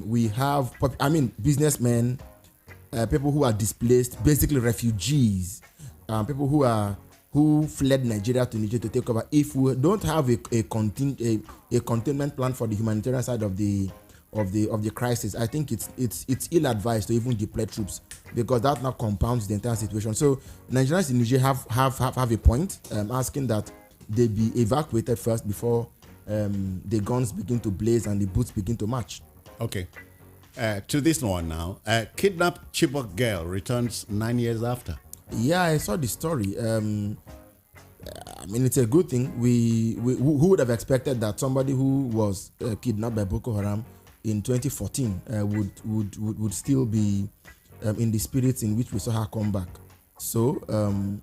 we have, businessmen, people who are displaced, basically refugees, people who fled Nigeria to Niger to take over. If we don't have a containment plan for the humanitarian side of the crisis, I think it's ill-advised to even deploy troops, because that now compounds the entire situation. So Nigerians in Niger have a point, asking that they be evacuated first before the guns begin to blaze and the boots begin to march. Okay. To this one now, kidnapped Chibok girl returns 9 years after. Yeah, I saw the story. It's a good thing. Who would have expected that somebody who was kidnapped by Boko Haram in 2014 would still be in the spirits in which we saw her come back. So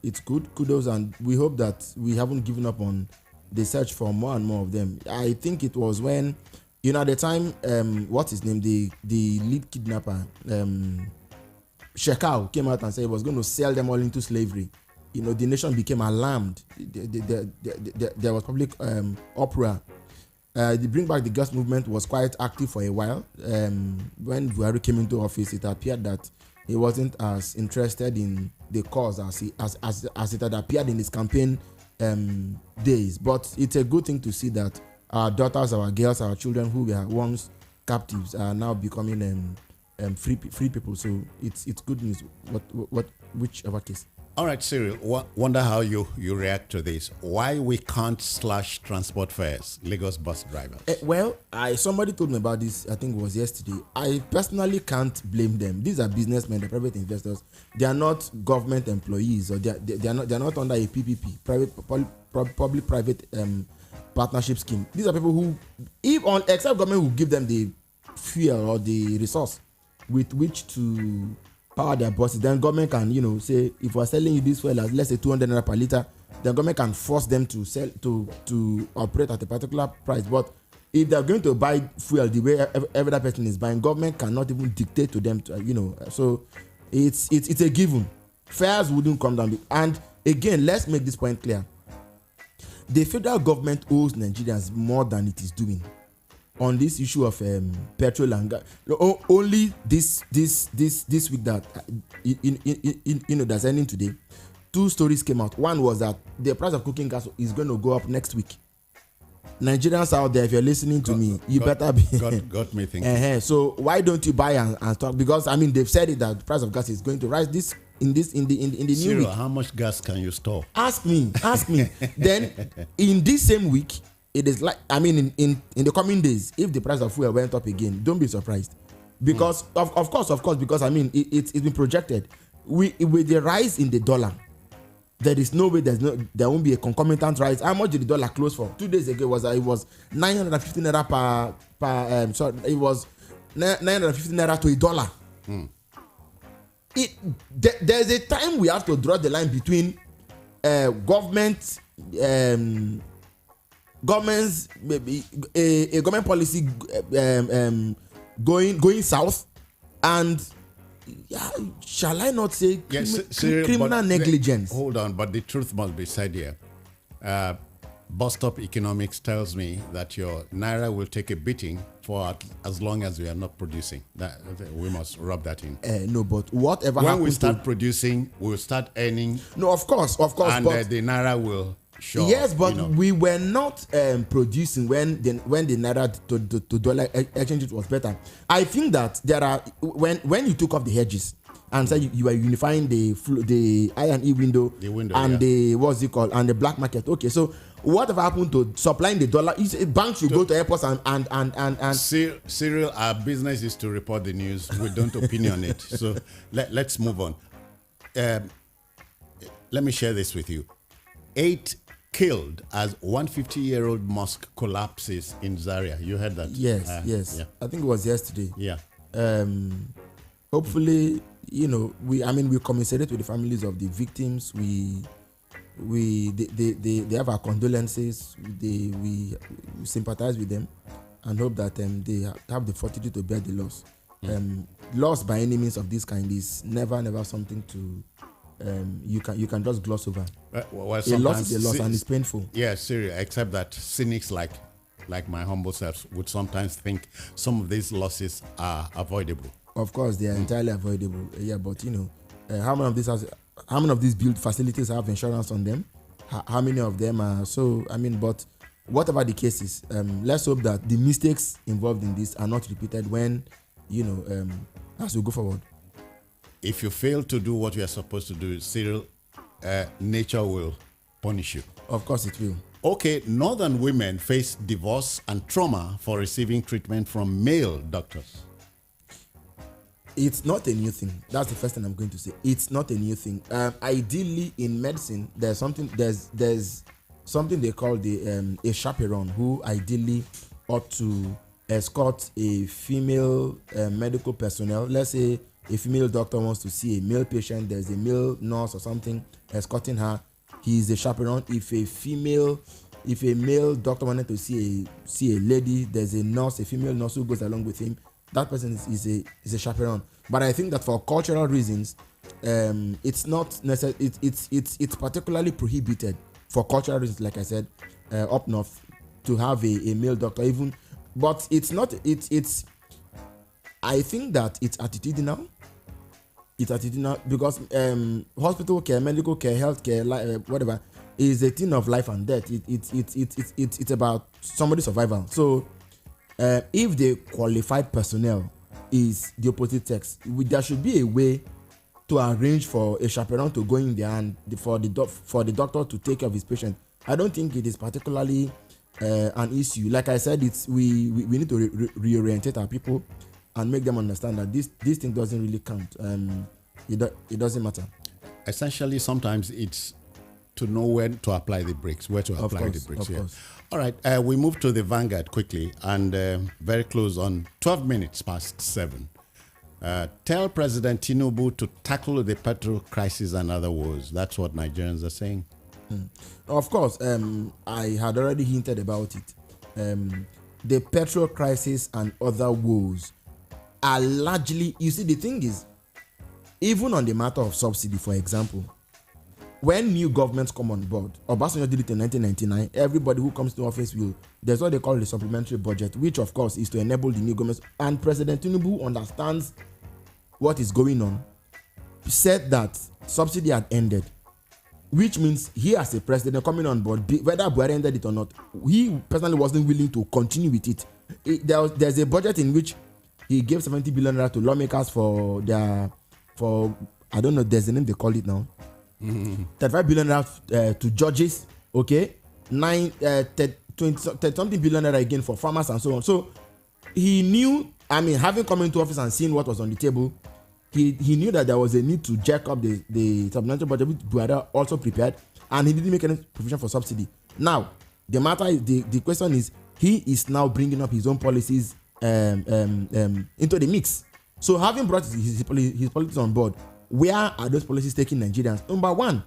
it's good, kudos, and we hope that we haven't given up on the search for more and more of them. I think it was when, at the time, what's his name, the lead kidnapper, Shekau, came out and said he was going to sell them all into slavery. The nation became alarmed. There was public uproar. The Bring Back the Girls movement was quite active for a while. When Buhari came into office, it appeared that he wasn't as interested in the cause as it had appeared in his campaign days. But it's a good thing to see that our daughters, our girls, our children who were once captives are now becoming free people. So it's good news. Whichever case. All right, Cyril, wonder how you react to this. Why we can't slash transport fares, Lagos bus drivers? Somebody told me about this, I think it was yesterday. I personally can't blame them. These are businessmen, they're private investors. They are not government employees, or they're not under a PPP, public-private partnership scheme. These are people who, except government will give them the fuel or the resource with which to power their buses, then government can, say, if we're selling you this fuel at, let's say, 200 naira per liter, then government can force them to sell to operate at a particular price. But if they're going to buy fuel the way every other person is buying, government cannot even dictate to them so it's a given. Fares wouldn't come down. And again, let's make this point clear. The federal government owes Nigerians more than it is doing on this issue of petrol and gas. Only this week that that's ending today, 2 stories came out. One was that the price of cooking gas is going to go up next week. Nigerians out there, if you're listening to me, you better be got me thinking. So why don't you buy and stock? Because they've said it that the price of gas is going to rise in the new week. How much gas can you store? Ask me. Then in this same week, it is like, in the coming days, if the price of fuel went up again, don't be surprised. Because, of course, because, it's been projected. With the rise in the dollar, there is no way there won't be a concomitant rise. How much did the dollar close for? 2 days ago, it was 950 naira it was 950 naira to $1. There's a time we have to draw the line between government's maybe a government policy going south, and shall I not say criminal negligence? Hold on, but the truth must be said here. Bus stop economics tells me that your naira will take a beating for as long as we are not producing. That we must rub that in. No, but whatever when we start producing, we'll start earning. No, of course, and the naira will. Sure, yes, but we were not producing when the naira to dollar exchange rate was better. I think that there are when you took off the hedges and said you were unifying the I&E window, and the what's it called, and the black market. Okay, so whatever happened to supplying the dollar? Banks should go to airports and Cyril, our business is to report the news. We don't opinion it. So let's move on. Let me share this with you. 8 killed as 150-year-old mosque collapses in Zaria. You heard that? Yes. Yeah. I think it was yesterday. Yeah. Hopefully, we commiserate with the families of the victims. They have our condolences. We sympathize with them and hope that they have the fortitude to bear the loss. Loss by any means of this kind is never something to you can just gloss over. Well, a loss is a loss, and it's painful. Yeah, serious. Except that cynics like like my humble self, would sometimes think some of these losses are avoidable. Of course, they are entirely avoidable. Yeah, but how many of these built facilities have insurance on them? How many of them are? So but whatever the case is, let's hope that the mistakes involved in this are not repeated when, as we go forward. If you fail to do what you are supposed to do, Cyril, nature will punish you. Of course it will. Okay, northern women face divorce and trauma for receiving treatment from male doctors. It's not a new thing. That's the first thing I'm going to say. It's not a new thing. Ideally, in medicine, there's something they call a chaperone, who ideally ought to escort a female medical personnel. Let's say a female doctor wants to see a male patient. There's a male nurse or something escorting her. He is a chaperone. If a male doctor wanted to see a lady, there's a female nurse who goes along with him. That person is a chaperone. But I think that for cultural reasons, it's not necessary. It's particularly prohibited for cultural reasons, like I said, up north, to have a male doctor. Even, but it's not. It's. I think that it's attitudinal. It's attitudinal because hospital care, medical care, health care, whatever, is a thing of life and death. It's about somebody's survival. So. If the qualified personnel is the opposite sex, there should be a way to arrange for a chaperone to go in there and for the doctor to take care of his patient. I don't think it is particularly an issue. Like I said, we need to reorientate our people and make them understand that this thing doesn't really count. It doesn't matter. Essentially, sometimes it's to know when to apply the brakes, Of course. All right, we move to the Vanguard quickly, and very close on 12 minutes past 7. Tell President Tinubu to tackle the petrol crisis and other woes. That's what Nigerians are saying. Of course, I had already hinted about it. The petrol crisis and other woes are largely, you see, the thing is, even on the matter of subsidy, for example, when new governments come on board, Obasanjo did it in 1999, everybody who comes to office there's what they call the supplementary budget, which of course is to enable the new governments. And President Tinubu understands what is going on, said that subsidy had ended, which means he as a president coming on board, whether Buhari ended it or not, he personally wasn't willing to continue with it. There's a budget in which he gave 70 billion naira to lawmakers for I don't know, there's a name they call it now. 35 billion naira to judges, okay, 20 something billion naira again for farmers and so on. So he knew, having come into office and seen what was on the table, he knew that there was a need to jack up the supplementary budget, which Buhari also prepared, and he didn't make any provision for subsidy. Now the matter is, the question is, he is now bringing up his own policies into the mix. So having brought his policies on board, where are those policies taking Nigerians? Number one,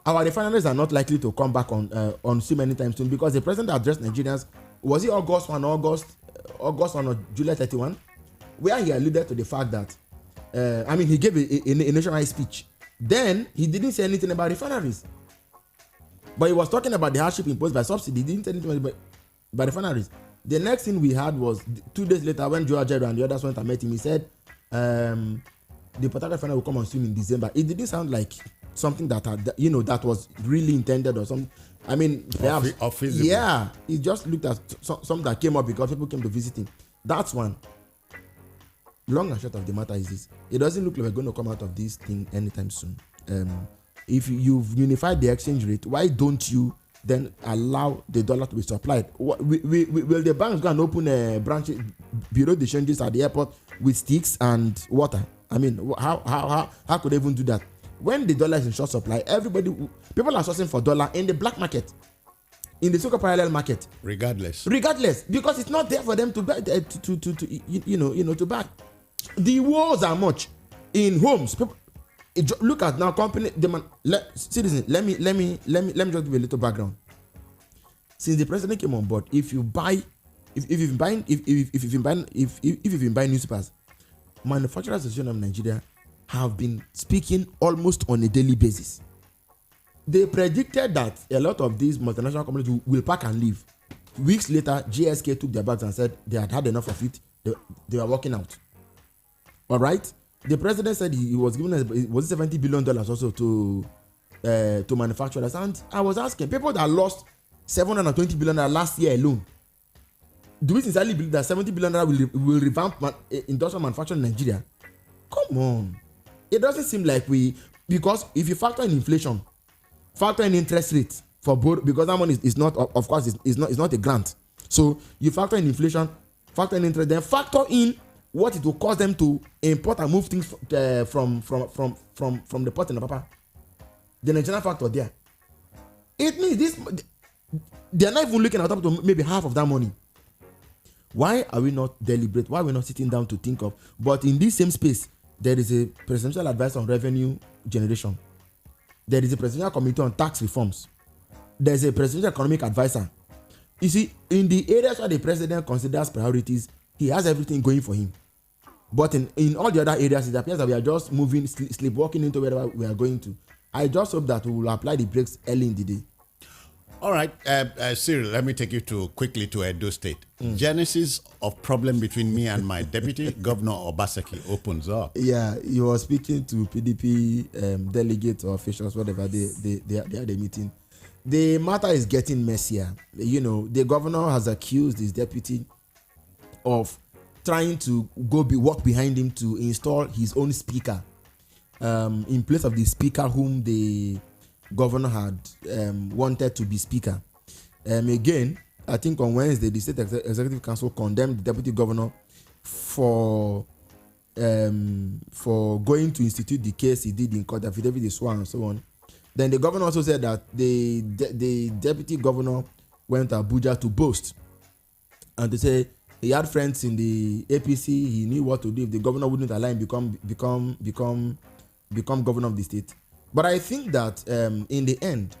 our refineries are not likely to come back on so many times soon, because the president addressed Nigerians, was it August 1 or July 31, where he alluded to the fact that he gave a nationwide speech. Then he didn't say anything about refineries, but he was talking about the hardship imposed by subsidy. He didn't say anything about refineries. The next thing we had was 2 days later, when Joe Ajaero and the others went and met him, he said the Port Harcourt refinery will come on stream in December. It didn't sound like something that was really intended or something. Perhaps, or feasible. Yeah, it just looked at something that came up because people came to visit him. That's one. Long and short of the matter is this: it doesn't look like we're going to come out of this thing anytime soon. If you've unified the exchange rate, why don't you then allow the dollar to be supplied? Will the banks go and open a branch, bureau de changes at the airport with sticks and water? How could they even do that? When the dollar is in short supply, people are sourcing for dollar in the black market, in the so-called parallel market. Regardless, because it's not there for them to buy, to buy. The wars are much in homes. People, look at now company demand. Citizen, let me just give a little background. Since the president came on board, if you've been buying newspapers, Manufacturers Association of Nigeria have been speaking almost on a daily basis. They predicted that a lot of these multinational companies will pack and leave. Weeks later, GSK took their bags and said they had had enough of it. They were walking out. All right. The president said he was given was $70 billion also to manufacturers. And I was asking people that lost $720 billion last year alone. Do we sincerely believe that $70 billion will revamp industrial manufacturing in Nigeria? Come on. It doesn't seem like because if you factor in inflation, factor in interest rates for both, because that money is not, of course, is not a grant. So you factor in inflation, factor in interest, then factor in what it will cost them to import and move things from the port in the Papa. The Nigerian factor there. It means they are not even looking at up to maybe half of that money. Why are we not deliberate? Why are we not sitting down to think of? But in this same space, there is a presidential advice on revenue generation. There is a presidential committee on tax reforms. There is a presidential economic advisor. You see, in the areas where the president considers priorities, he has everything going for him. But in all the other areas, it appears that we are just moving, sleepwalking into wherever we are going to. I just hope that we will apply the brakes early in the day. All right, Cyril, let me take you quickly to Edo State. Genesis of problem between me and my deputy, Governor Obaseki, opens up. Yeah, you were speaking to PDP delegates or officials, whatever, they had a meeting. The matter is getting messier. You know, the governor has accused his deputy of trying to walk behind him to install his own speaker in place of the speaker whom the governor had wanted to be speaker. Again, I think on Wednesday, the State Executive Council condemned the deputy governor for going to institute the case he did in court, affidavit is sworn and so on. Then the governor also said that the deputy governor went to Abuja to boast and to say he had friends in the APC. He knew what to do if the governor wouldn't allow him become governor of the state. But I think that in the end,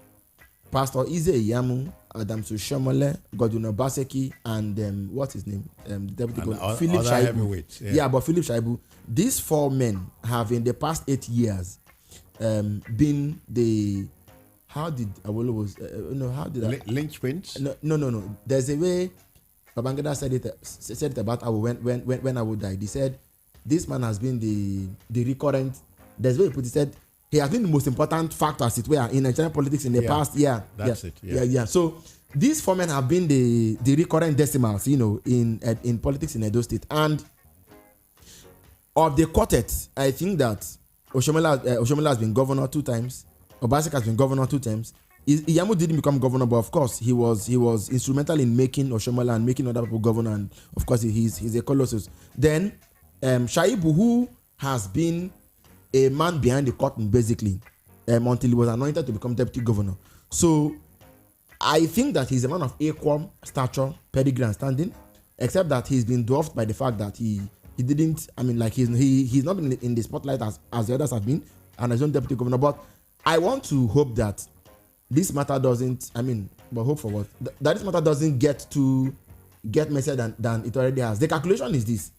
Pastor Ijeoma Egwuatu, Adam Sushomole, Godwin Obaseki, and what's his name? The deputy governor, Philip Shaibu. Yeah, but Philip Shaibu. These four men have in the past 8 years been the linchpins? No. There's a way Babangida said it about Awo when Awo died. He said this man has been the recurrent. There's a way he put it. He said he has been the most important factor, as it were, in Nigerian politics in the past. That's it. So these four men have been the recurrent decimals, you know, in politics in Edo State. And of the quartet, I think that Oshomola has been governor 2 times. Obaseki has been governor 2 times. Iyamu didn't become governor, but of course he was instrumental in making Oshomola and making other people governor, and of course he's a colossus. Then Shaibu, who has been a man behind the curtain basically until he was anointed to become deputy governor. So I think that he's a man of equal stature, pedigree, and standing, except that he's been dwarfed by the fact that he didn't. I mean, like he's not been in the spotlight as the others have been, and as own deputy governor. But I want to hope that this matter doesn't. I mean, but hope for what? That this matter doesn't get messier than it already has. The calculation is this: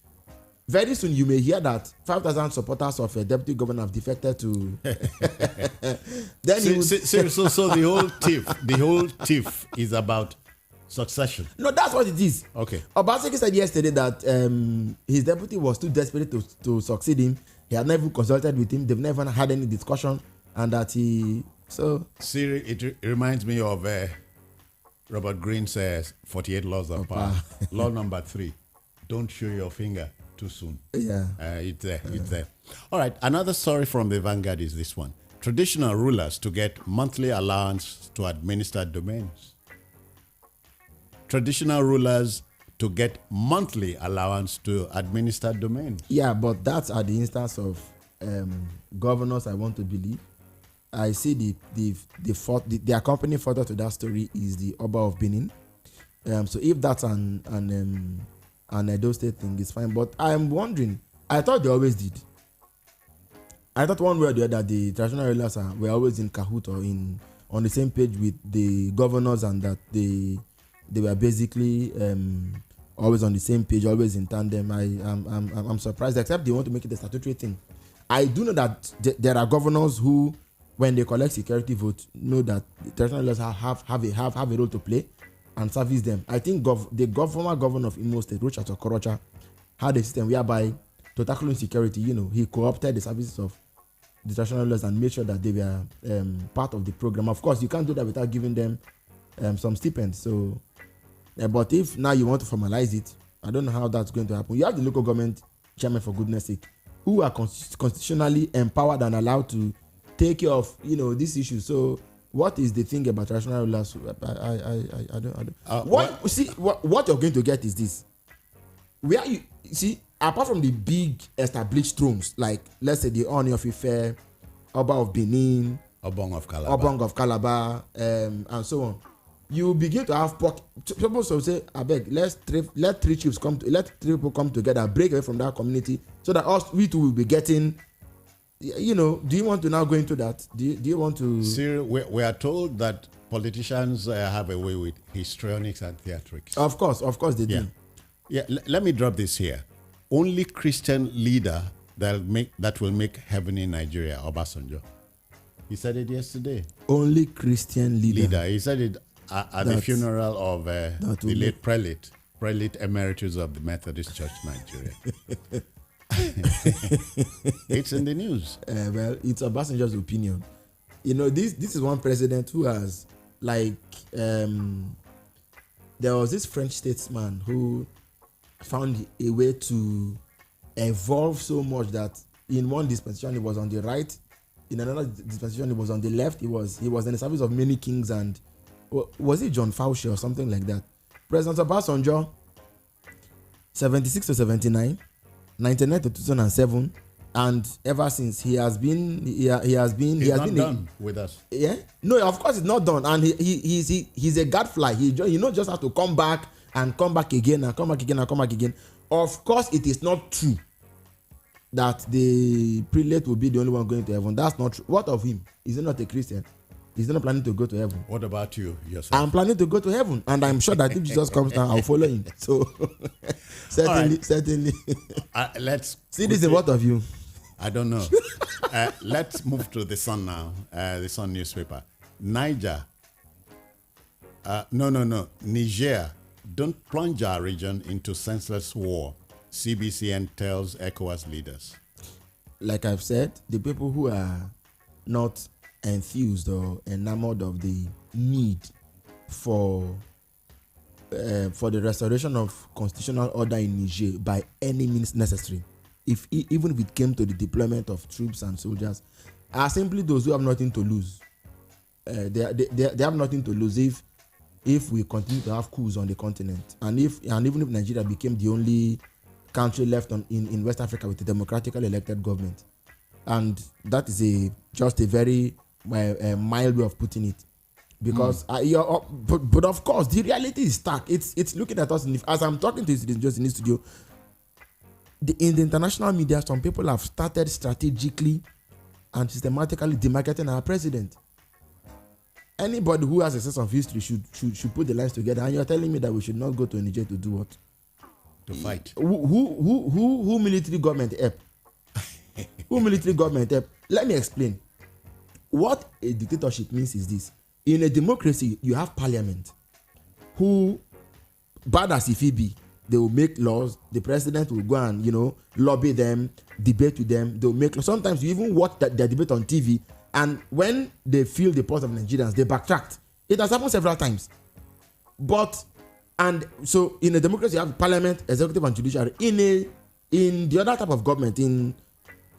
very soon you may hear that 5,000 supporters of a deputy governor have defected to. Then so the whole tiff is about succession. No, that's what it is. Okay. Obaseki said yesterday that his deputy was too desperate to succeed him. He had never consulted with him. They've never had any discussion, and that Siri, it reminds me of Robert Greene's 48 Laws of Power. Law number 3: don't show your finger too soon. Yeah. It's there. All right. Another story from the Vanguard is this one: traditional rulers to get monthly allowance to administer domains. Traditional rulers to get monthly allowance to administer domains. Yeah, but that's at the instance of governors, I want to believe. I see the accompanying further to that story is the Oba of Benin. So if that's an Edo State thing, it's fine. But I'm wondering, I thought they always did. I thought one way or the other the traditional rulers were always in cahoot or on the same page with the governors, and that they were basically always on the same page, always in tandem. I'm surprised, except they want to make it a statutory thing. I do know that there are governors who, when they collect security votes, know that the traditional rulers have a role to play. and service them. I think the former governor of Imo State, Rocha Okorocha, had a system whereby to tackle insecurity, he co-opted the services of the traditional rulers and made sure that they were part of the program. Of course, you can't do that without giving them some stipends. So, but if now you want to formalize it, I don't know how that's going to happen. You have the local government chairman, for goodness sake, who are constitutionally empowered and allowed to take care of this issue. So, what is the thing about traditional rulers? I don't. What you're going to get is this: where you see, apart from the big established thrones, like let's say the Oni of Ife, Oba of Benin, Obong of Calabar, and so on, you begin to have people say, I beg, let three chiefs let three people come together, break away from that community, so that we too will be getting. Do you want to now go into that? Do you want to? Sir, we are told that politicians have a way with histrionics and theatrics. Of course they do. Yeah, let me drop this here. Only Christian leader that will make heaven in Nigeria, Obasanjo. He said it yesterday. Only Christian leader. He said it at the funeral of the late prelate emeritus of the Methodist Church, Nigeria. It's in the news. Well, it's Obasanjo's opinion. This is one president who has, there was this French statesman who found a way to evolve so much that in one dispensation he was on the right, in another dispensation he was on the left. He was in the service of many kings, and was it John Fauci or something like that? President Obasanjo, 76 to 79, 99 to 2007, and ever since he has been done with us. Yeah, no, of course it's not done, and he's a gadfly. He just have to come back and come back again and come back again and come back again. Of course, it is not true that the prelate will be the only one going to heaven. That's not true. What of him? Is he not a Christian? He's not planning to go to heaven. What about you yourself? I'm planning to go to heaven, and I'm sure that if Jesus comes down, I'll follow him. So certainly. Let's see this in what of you? I don't know. Let's move to the Sun now. The Sun newspaper. Niger. Niger. Don't plunge our region into senseless war, CBCN tells ECOWAS leaders. Like I've said, the people who are not enthused or enamored of the need for the restoration of constitutional order in Niger by any means necessary, even if it came to the deployment of troops and soldiers, are simply those who have nothing to lose. They have nothing to lose if we continue to have coups on the continent, and even if Nigeria became the only country left in West Africa with a democratically elected government. And that is just a very mild way of putting it, because but of course the reality is stark. It's looking at us as I'm talking to you just in this studio. In the international media, some people have started strategically and systematically demarketing our president. Anybody who has a sense of history should put the lines together. And you're telling me that we should not go to Niger to do what? To fight. Who military government help? Who military government help? Let me explain. What a dictatorship means is this. In a democracy, you have parliament who, bad as if it be, they will make laws. The president will go and, lobby them, debate with them. They'll make laws. Sometimes you even watch their debate on TV, and when they feel the pulse of Nigerians, they backtrack. It has happened several times. And so in a democracy, you have parliament, executive, and judiciary. In the other type of government, in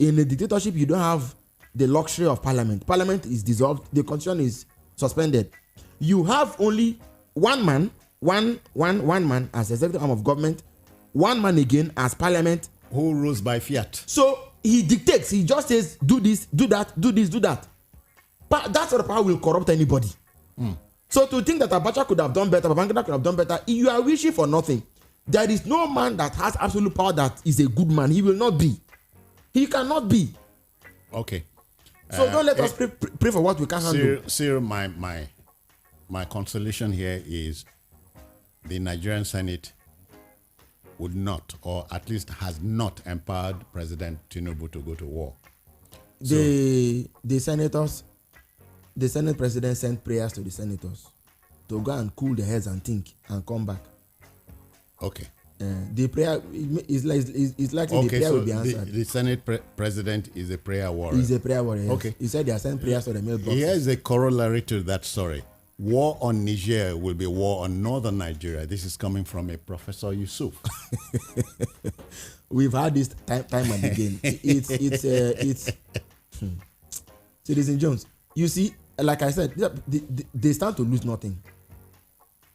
a dictatorship, you don't have the luxury of parliament. Parliament is dissolved. The constitution is suspended. You have only one man as executive arm of government, one man again as parliament, who rules by fiat. So he dictates. He just says, do this, do that, do this, do that. But that sort of power will corrupt anybody. So to think that Abacha could have done better, Babangida could have done better, you are wishing for nothing. There is no man that has absolute power that is a good man. He will not be. He cannot be. Okay. So don't let us pray for what we can't handle. Sir, my consolation here is the Nigerian Senate would not, or at least has not, empowered President Tinubu to go to war. The Senate president sent prayers to the senators. to go and cool their heads and think and come back. Okay. The prayer is likely the prayer will be answered. The Senate president is a prayer warrior. He's a prayer warrior. Yes. Okay. He said they are sending prayers to the mailbox. Here is a corollary to that story. War on Niger will be war on northern Nigeria. This is coming from a Professor Yusuf. We've had this time and again. It's Citizen Jones. You see, like I said, they stand to lose nothing.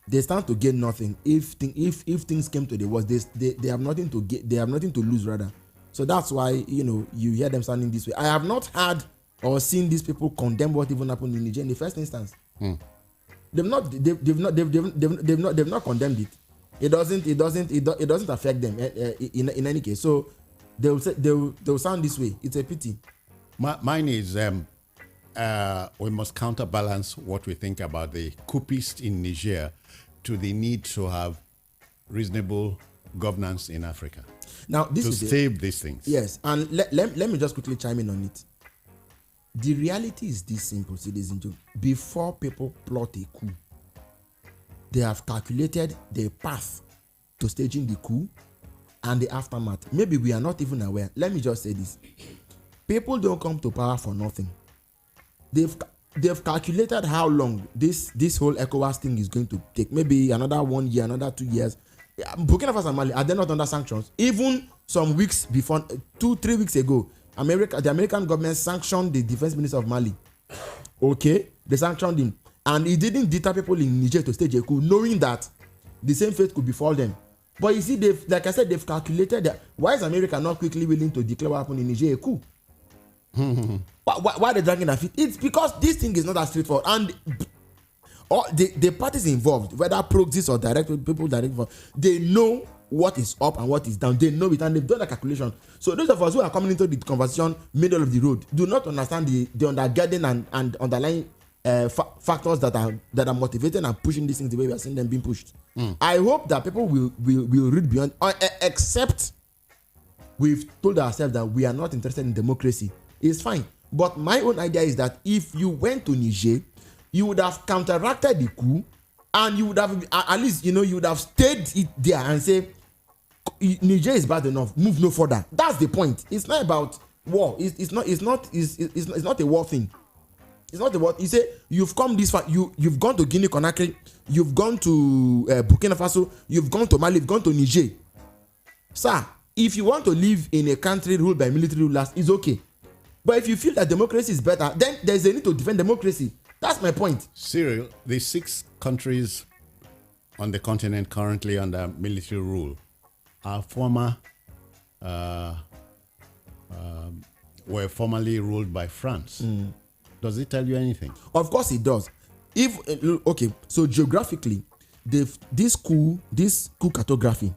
They stand to gain nothing. If things came to the worst, they have nothing to get. They have nothing to lose rather. So that's why you hear them standing this way. I have not heard or seen these people condemn what even happened in Niger in the first instance. They've not condemned it. It doesn't affect them in any case. So they'll sound this way. It's a pity. Mine is we must counterbalance what we think about the coupists in Niger to the need to have reasonable governance in Africa. Now, this is save these things. Yes, and let me just quickly chime in on it. The reality is this simple, citizen Joe. Before people plot a coup, they have calculated the path to staging the coup and the aftermath. Maybe we are not even aware. Let me just say this. People don't come to power for nothing. They've calculated how long this whole ECOWAS thing is going to take. Maybe another 1 year, another 2 years. Burkina Faso and Mali, are they not under sanctions? Even some weeks before, 2-3 weeks ago, the American government sanctioned the defense minister of Mali. Okay, they sanctioned him, and it didn't deter people in Niger to stage a coup, knowing that the same fate could befall them. But you see, like I said, they've calculated that. Why is America not quickly willing to declare what happened in Niger a coup? Why are they dragging their feet? It's because this thing is not as straightforward, and all the parties involved, whether proxies or people directly involved, they know what is up and what is down. They know it, and they've done the calculation. So those of us who are coming into the conversation middle of the road do not understand the undergirding and underlying factors that are motivating and pushing these things the way we are seeing them being pushed. I hope that people will read beyond, except we've told ourselves that we are not interested in democracy. It's fine. But my own idea is that if you went to Niger, you would have counteracted the coup, and you would have, at least, you would have stayed it there and say, Niger is bad enough, move no further. That's the point. It's not about war. It's not a war thing. It's not a war. You say you've come this far. You've gone to Guinea Conakry. You've gone to Burkina Faso. You've gone to Mali. You've gone to Niger. Sir, if you want to live in a country ruled by military rulers, it's okay. But if you feel that democracy is better, then there's a need to defend democracy. That's my point. Cyril, the 6 countries on the continent currently under military rule are were formerly ruled by France. Does it tell you anything? Of course it does. So geographically, this coup cartography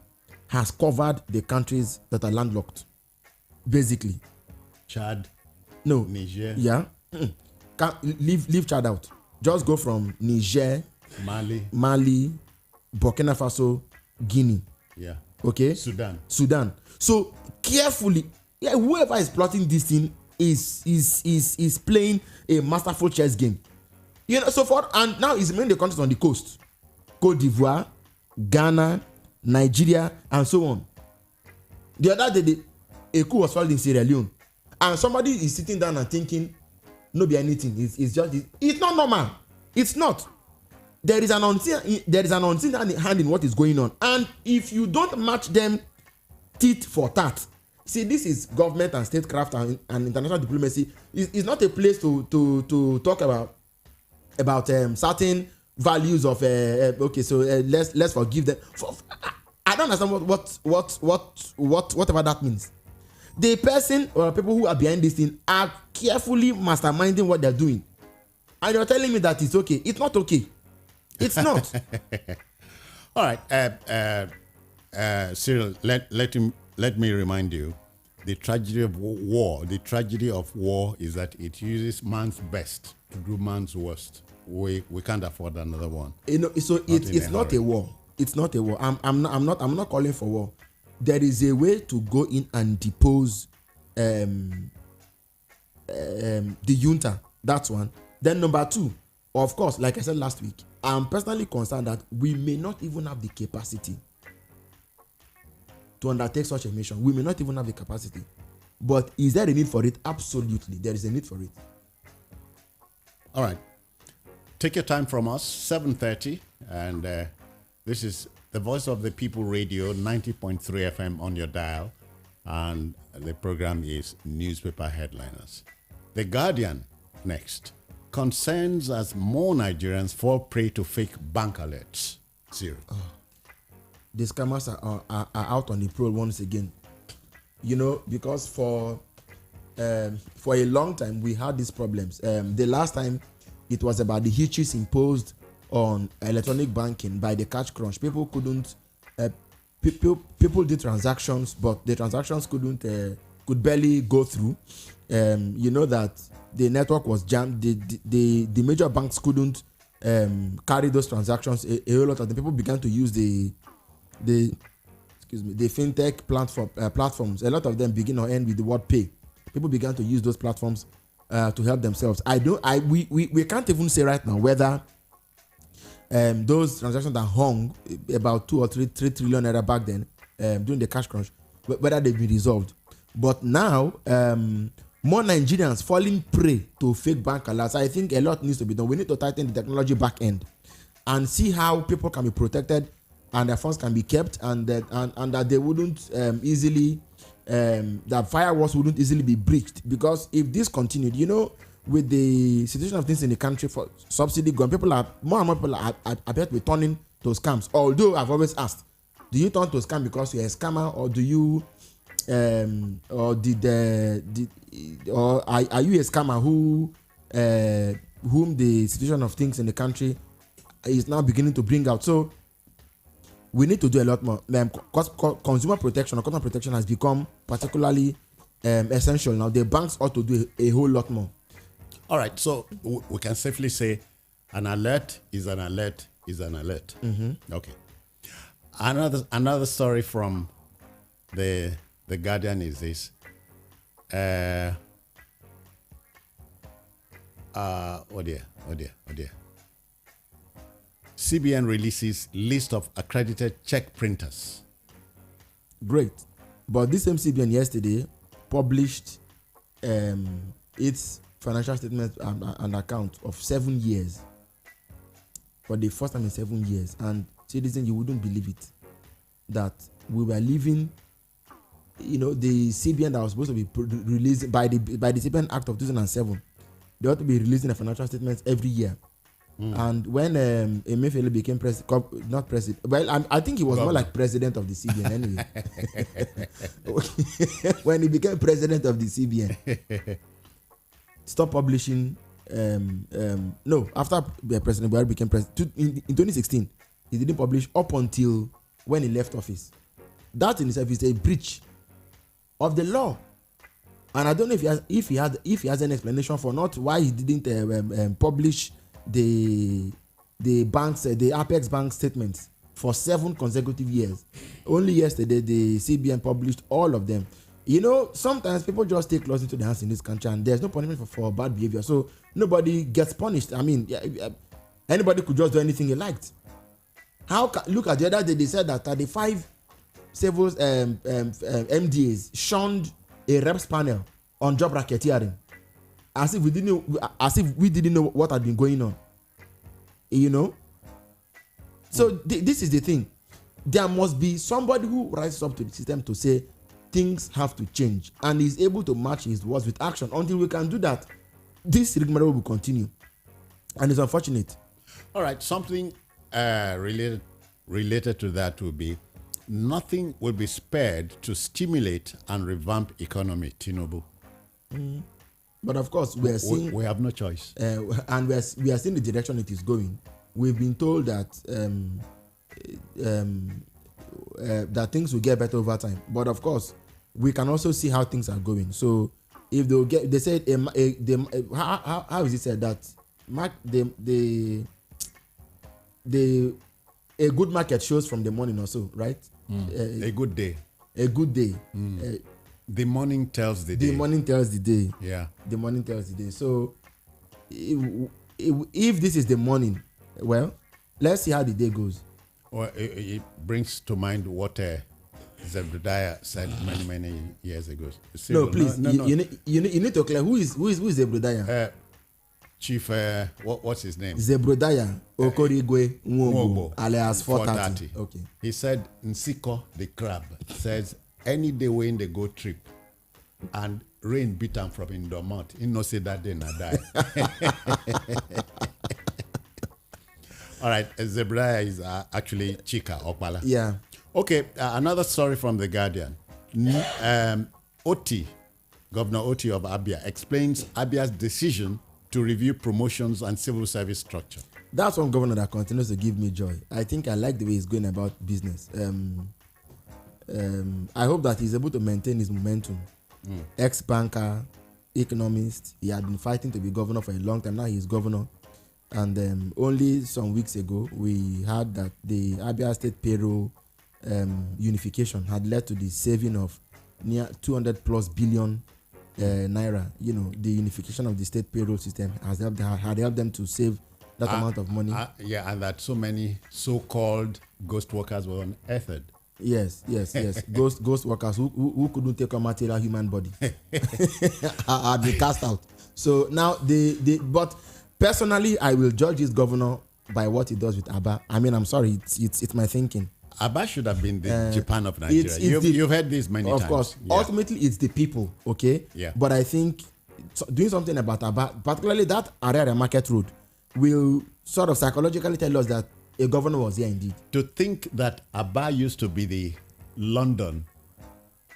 has covered the countries that are landlocked, basically. Chad. No. Niger. Yeah. Can't leave Chad out. Just go from Niger, Mali, Burkina Faso, Guinea. Yeah. Okay. Sudan. So carefully, whoever is plotting this thing is playing a masterful chess game. So far, and now he's mainly the countries on the coast: Cote d'Ivoire, Ghana, Nigeria, and so on. The other day, a coup was filed in Sierra Leone, and somebody is sitting down and thinking, no be anything. It's not normal. It's not. There is an unseen hand in what is going on, and if you don't match them tit for tat, see, this is government and statecraft and international diplomacy. It's not a place to talk about certain values of let's forgive them. I don't understand whatever that means. The person or people who are behind this thing are carefully masterminding what they're doing, and you're telling me that it's okay. It's not okay. It's not. All right, Cyril. Let me remind you, the tragedy of war. The tragedy of war is that it uses man's best to do man's worst. We can't afford another one. So it's not a war. It's not a war. I'm not calling for war. There is a way to go in and depose the junta. That's one. Then number 2, of course, like I said last week, I'm personally concerned that we may not even have the capacity to undertake such a mission. We may not even have the capacity. But is there a need for it? Absolutely, there is a need for it. All right. Take your time from us, 7:30, and this is the Voice of the People Radio, 90.3 FM on your dial, and the program is Newspaper Headliners. The Guardian, next, concerns as more Nigerians fall prey to fake bank alerts. Zero. The scammers are out on the prowl once again. You know, because for a long time we had these problems. The last time it was about the hitches imposed on electronic banking by the cash crunch. People couldn't. People did transactions, but the transactions could barely go through. You know that the network was jammed. The major banks couldn't carry those transactions. A whole lot of the people began to use the fintech platforms. A lot of them begin or end with the word pay. People began to use those platforms to help themselves. We can't even say right now whether those transactions that hung about 2 or 3 trillion naira back then during the cash crunch, whether they've been resolved. But now, more Nigerians falling prey to fake bank alerts. I think a lot needs to be done. We need to tighten the technology back end and see how people can be protected and their funds can be kept, and that they wouldn't easily, that firewalls wouldn't easily be breached. Because if this continued, you know, with the situation of things in the country for subsidy going, more and more people appear to be turning to scams. Although I've always asked, do you turn to scam because you're a scammer, or do you, or are you a scammer whom the situation of things in the country is now beginning to bring out? So we need to do a lot more. Consumer protection or customer protection has become particularly essential now. The banks ought to do a whole lot more. All right, so we can safely say an alert is an alert is an alert. Mm-hmm. Okay. Another story from the Guardian is this. Oh dear. CBN releases list of accredited check printers. Great. But this same CBN yesterday published its financial statement and account of 7 years. For the first time in 7 years. And citizen, you wouldn't believe it, that we were living, you know, the CBN that was supposed to be released by the CBN Act of 2007. They ought to be releasing the financial statements every year. And when Emefiele became not president, well, I think he was more like president of the CBN anyway. When he became president of the CBN, stop publishing. No, after President Buhari became president in 2016, he didn't publish up until when he left office. That in itself is a breach of the law. And I don't know if he has an explanation for not why he didn't publish the banks, the Apex Bank statements for 7 consecutive years. Only yesterday the CBN published all of them. You know, sometimes people just take laws into their hands in this country, and there's no punishment for bad behavior, so nobody gets punished. I mean, anybody could just do anything he liked. Look at the other day, they said that 35 civil MDAs shunned a reps panel on job racketeering, as if we didn't know what had been going on. You know? So this is the thing. There must be somebody who rises up to the system to say things have to change, and is able to match his words with action. Until we can do that, this rigmarole will continue, and it's unfortunate. All right, something related to that will be, nothing will be spared to stimulate and revamp economy, Tinubu. But of course, we are seeing, we have no choice, and we are seeing the direction it is going. We've been told that that things will get better over time. But of course, we can also see how things are going. So if they said how is it said that a good market shows from the morning or so, right? A good day. A good day. The morning tells the day. The morning tells the day. Yeah. The morning tells the day. So if this is the morning, well, Let's see how the day goes. Well, it brings to mind what Zebediah said many years ago. No, please, you need to clear who is Zebediah. Chief, what's his name? Zebediah Okorigwe Nwobo, alias 430. Okay. He said, Nsiko the crab says, any day when they go trip and rain beat him from in the mouth, he no say that day na die. All right, Zebediah is actually Chika Okpala. Yeah. Okay, another story from The Guardian. Oti, Governor Oti of Abia, explains Abia's decision to review promotions and civil service structure. That's one governor that continues to give me joy. I think I like the way he's going about business. I hope that he's able to maintain his momentum. Ex-banker, economist, he had been fighting to be governor for a long time. Now he's governor. And only some weeks ago, we heard that the Abia State payroll unification had led to the saving of near 200 plus billion naira. You know, the unification of the state payroll system had helped them to save that amount of money. Yeah, and that so many so-called ghost workers were unearthed. Yes. Ghost workers who couldn't take a material human body are been cast out. So now but personally, I will judge this governor by what he does with Aba. I mean, I'm sorry, it's my thinking. Aba should have been the Japan of Nigeria. You've heard this many times. Of course. Yeah. Ultimately, it's the people, okay? Yeah. But I think doing something about Aba, particularly that area Market Road, will sort of psychologically tell us that a governor was here indeed. To think that Aba used to be the London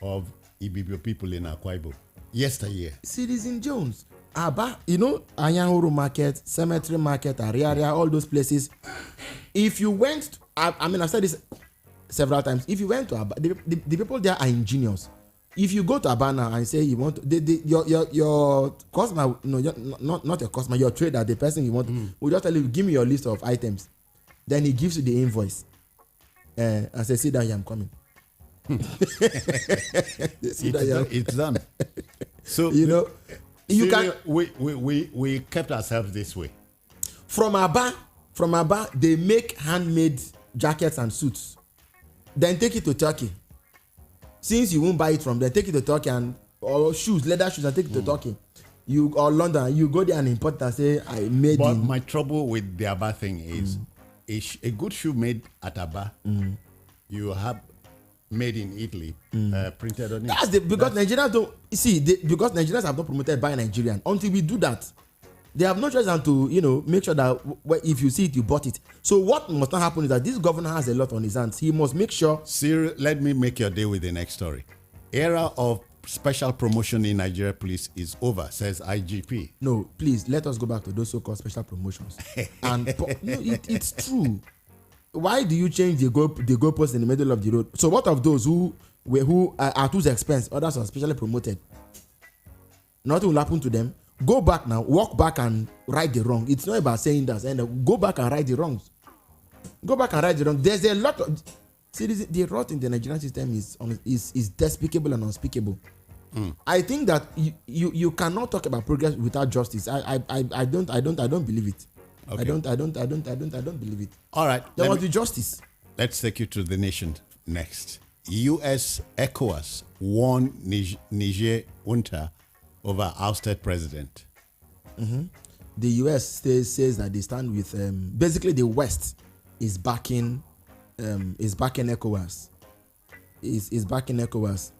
of Ibibio people in Akwa Ibom yesteryear. Citizen Jones, Aba, you know, Anyahuru Market, Cemetery Market, Ariaria, all those places. If you went, I mean, I've said this several times. If you went to Aba, the people there are ingenious. If you go to Aba now and say you want your customer, not your customer, your trader, the person you want, will just tell you, give me your list of items. Then he gives you the invoice and say, "See that I'm coming." It's done. So you know, you can. We kept ourselves this way. From Aba, they make handmade jackets and suits. Then take it to Turkey. Since you won't buy it from there, take it to Turkey or shoes, leather shoes, and take it to Turkey. You or London, you go there and import and say, "I made." But my trouble with the Aba thing is, a good shoe made at Aba, you have made in Italy, printed on it. Because Nigerians don't see because Nigerians have not promoted by Nigerian. Until we do that, they have no choice than to make sure that if you see it, you bought it. So what must not happen is that this governor has a lot on his hands. He must make sure. Sir, let me make your day with the next story. Era of special promotion in Nigeria police is over, says IGP. No, please let us go back to those so-called special promotions. And it's true. Why do you change the goalpost in the middle of the road? So what of those who are at whose expense others are specially promoted? Nothing will happen to them. Go back now, walk back and right the wrong. It's not about saying that. And go back and right the wrongs. Go back and right the wrong. There's a lot of the rot in the Nigerian system is despicable and unspeakable. I think that you cannot talk about progress without justice. I don't believe it. Okay. I don't believe it. All right. There must be justice. Let's take you to the nation next. U.S. ECOWAS warned Niger junta over ousted president. The U.S. says that they stand with basically the West is backing ECOWAS. Is backing ECOWAS.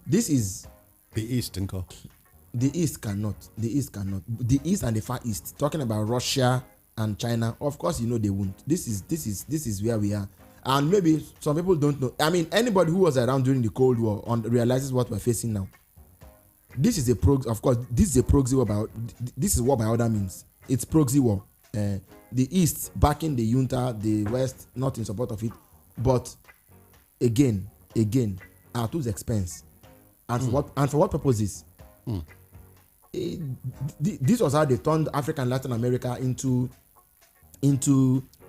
This is the East, Inko. The East cannot. The East and the Far East. Talking about Russia and China, of course, they won't. This is where we are. And maybe some people don't know. I mean, anybody who was around during the Cold War realizes what we're facing now. This is a proxy. Of course, this is a proxy war. This is what by order means. It's proxy war. The East backing the junta, the West not in support of it. But again, at whose expense? And for what purposes? This was how they turned Africa and Latin America into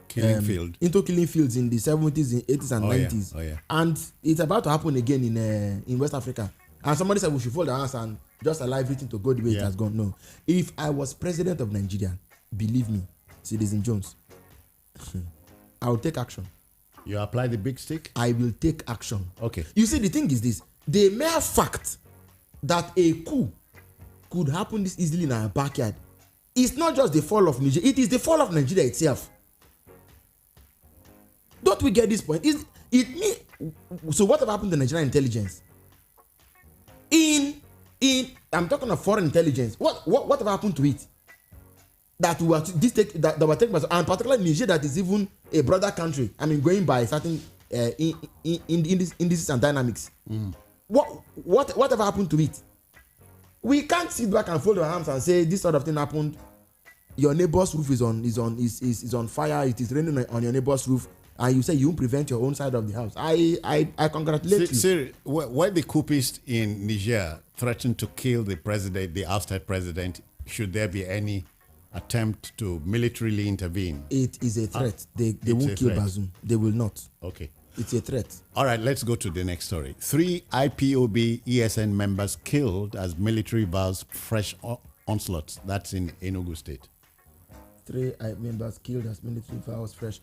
killing field. Into killing fields in the 70s, 80s, and 90s. Yeah. Oh, yeah. And it's about to happen again in West Africa. And somebody said we should fold our hands and just allow everything to go the way it has gone. No. If I was president of Nigeria, believe me, Citizen Jones, I will take action. You apply the big stick? I will take action. Okay. You see, the thing is this: the mere fact that a coup could happen this easily in our backyard is not just the fall of Nigeria; it is the fall of Nigeria itself. Don't we get this point? So what have happened to Nigerian intelligence? I'm talking of foreign intelligence. What have happened to it? That we were that were taken, and particularly Niger, that is even a brother country. I mean, going by certain indices and dynamics. Whatever happened to it? We can't sit back and fold our arms and say this sort of thing happened. Your neighbor's roof is on fire. It is raining on your neighbor's roof, and you say you won't prevent your own side of the house. I congratulate you. Sir, when the coupists in Niger threatened to kill the president, the ousted president, should there be any attempt to militarily intervene? It is a threat. They won't kill Bazoum. They will not. Okay. It's a threat. All right, let's go to the next story. 3 IPOB ESN members killed as military vows fresh onslaughts. That's in Enugu State. 3 members killed as military vows fresh.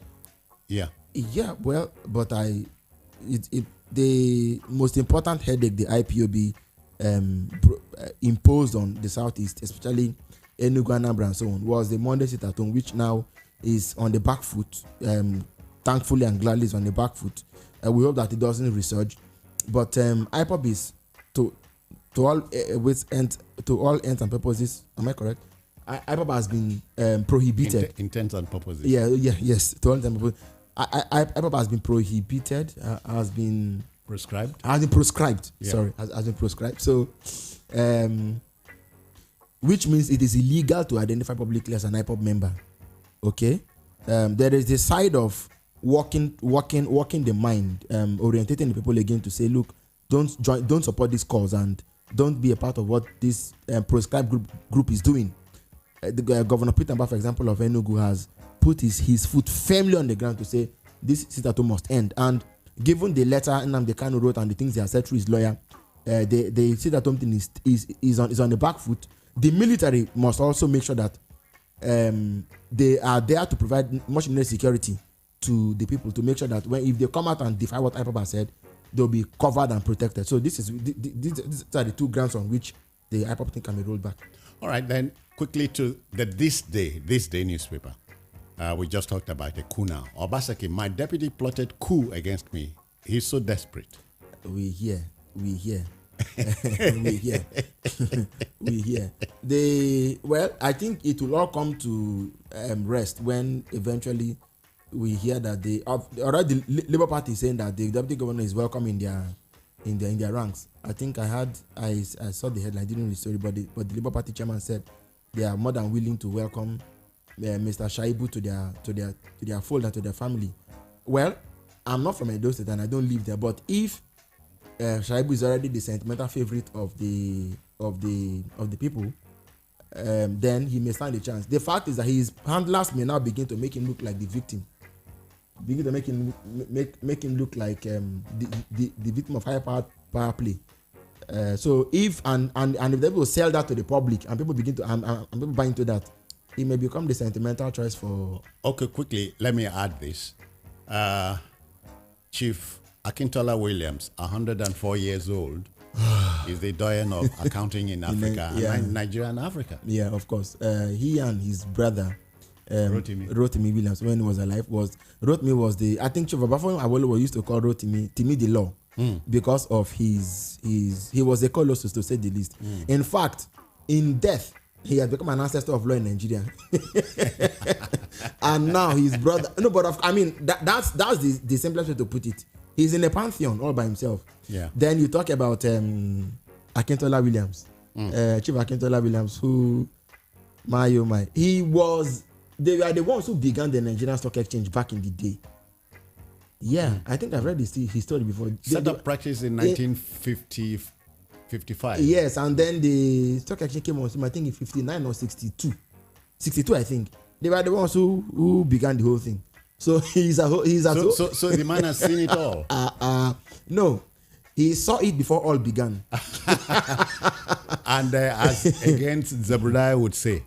Yeah. Yeah, well, but the most important headache the IPOB imposed on the Southeast, especially Enugu, Anambra, and so on, was the Monday sit-at-home, which now is on the back foot. Thankfully and gladly is on the back foot. We hope that it doesn't resurge. But IPOB is to all ends and purposes. Am I correct? IPOB has been prohibited. Intents and purposes. Yes. To all ends and purposes. IPOB has been prohibited. Has been prescribed. Has been proscribed. Yeah. Sorry, has been proscribed. So, which means it is illegal to identify publicly as an IPOB member. Okay. There is the side of walking the mind, orientating the people again to say, look, don't support this cause and don't be a part of what this proscribed group is doing. Governor Peter Mba, for example, of Enugu, has put his foot firmly on the ground to say this sit-at-home must end. And given the letter Nnamdi Kanu wrote and the things he has said through his lawyer, the sit-at-home thing is on the back foot. The military must also make sure that they are there to provide much needed security to the people, to make sure that if they come out and defy what IPOB has said, they'll be covered and protected. So these are the two grounds on which the IPOB thing can be rolled back. All right, then quickly to the This Day newspaper. We just talked about a coup now. Obaseki, my deputy plotted coup against me. He's so desperate. We hear. we hear. I think it will all come to rest when eventually we hear that already the Labour Party is saying that the deputy governor is welcome in their ranks. I think I saw the headline, I didn't read the story, but the Labour Party chairman said they are more than willing to welcome Mr. Shaibu to their fold and to their family. Well, I'm not from Edo State and I don't live there, but if Shaibu is already the sentimental favorite of the people, then he may stand a chance. The fact is that his handlers may now begin to make him look like the victim, begin to make him look like the victim of high power play. So if if they will sell that to the public and people begin to and people buy into that, it may become the sentimental choice for. Okay, quickly, let me add this. Chief Akintola Williams, 104 years old, is the doyen of accounting in Africa, Nigeria and Africa. Yeah, of course. He and his brother, Rotimi Williams, when he was alive, Rotimi was I think Chief Obafemi Awolowo used to call Rotimi Timi the Law, because of he was a colossus, to say the least. In fact, in death, he has become an ancestor of law in Nigeria. And now his brother, that's the simplest way to put it. He's in a pantheon all by himself. Yeah. Then you talk about Akintola Williams, Chief Akintola Williams, who, they were the ones who began the Nigerian Stock Exchange back in the day. Yeah, I think I've read his story before. Set up practice in 1955. Yes, and then the stock exchange came on stream, I think in 59 or 62. 62, I think. They were the ones who began the whole thing. So so the man has seen it all. No, he saw it before all began. And as against Zebediah would say,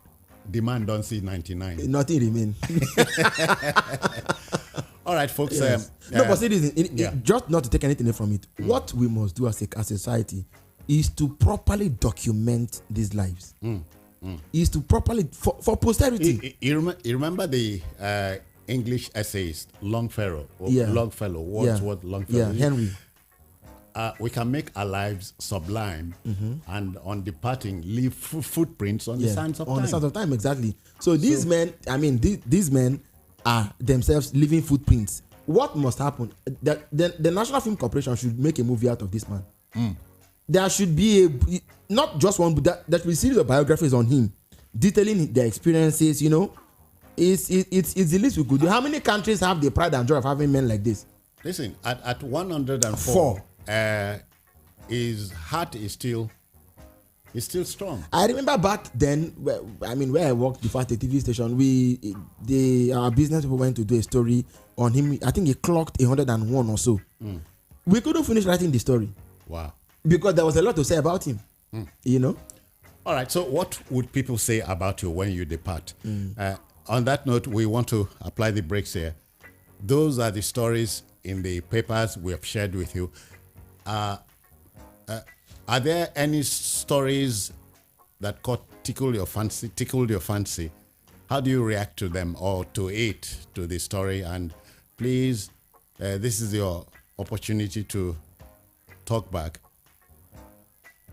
demand don't see 99. Nothing remain. All right, folks. Yes. No, but see this, just not to take anything from it. What we must do as a society is to properly document these lives. Is to properly, for posterity. You remember the English essayist Longfellow? Longfellow, Wordsworth Longfellow. Yeah, Henry. We can make our lives sublime and on departing leave footprints on the sands of time. On the sands of time, exactly. So these men, these men are themselves living footprints. What must happen? The National Film Corporation should make a movie out of this man. There should be not just one, but that should be a series of biographies on him, detailing their experiences. You know, it's the least we could do. How many countries have the pride and joy of having men like this? Listen, at 104, his heart is still strong. I remember back then, where I worked before at the TV station, our business people went to do a story on him. I think he clocked 101 or so. We couldn't finish writing the story. Wow. Because there was a lot to say about him. You know? All right. So what would people say about you when you depart? On that note, we want to apply the brakes here. Those are the stories in the papers we have shared with you. Are there any stories that tickled your fancy? How do you react to them or to the story? And please, this is your opportunity to talk back.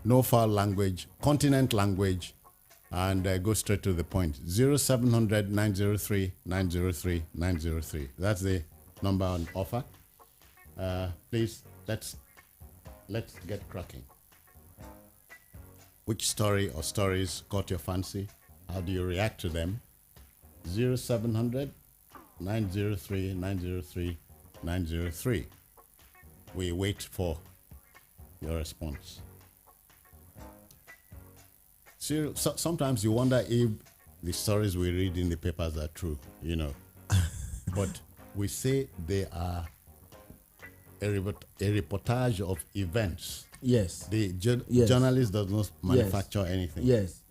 No foul language, continent language, and go straight to the point. 0700 903 903 903. That's the number on offer. Please, let's get cracking. Which story or stories caught your fancy? How do you react to them? 0700 903 903 903. We wait for your response. So, sometimes you wonder if the stories we read in the papers are true, you know. But we say they are a reportage of events. Yes. The journalist does not manufacture anything. Yes.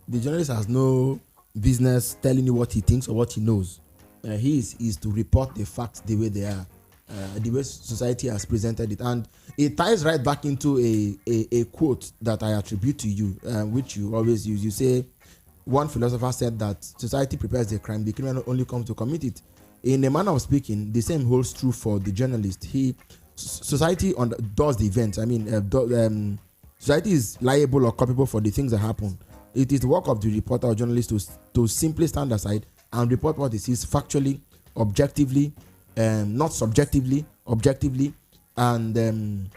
The journalist has no business telling you what he thinks or what he knows. He is to report the facts the way they are, the way society has presented it. And it ties right back into a quote that I attribute to you, which you always use. You say, one philosopher said that society prepares the crime, the criminal only comes to commit it. In a manner of speaking, the same holds true for the journalist. Society does the events. Society is liable or culpable for the things that happen. It is the work of the reporter or journalist to simply stand aside and report what it sees factually, objectively, not subjectively, objectively, and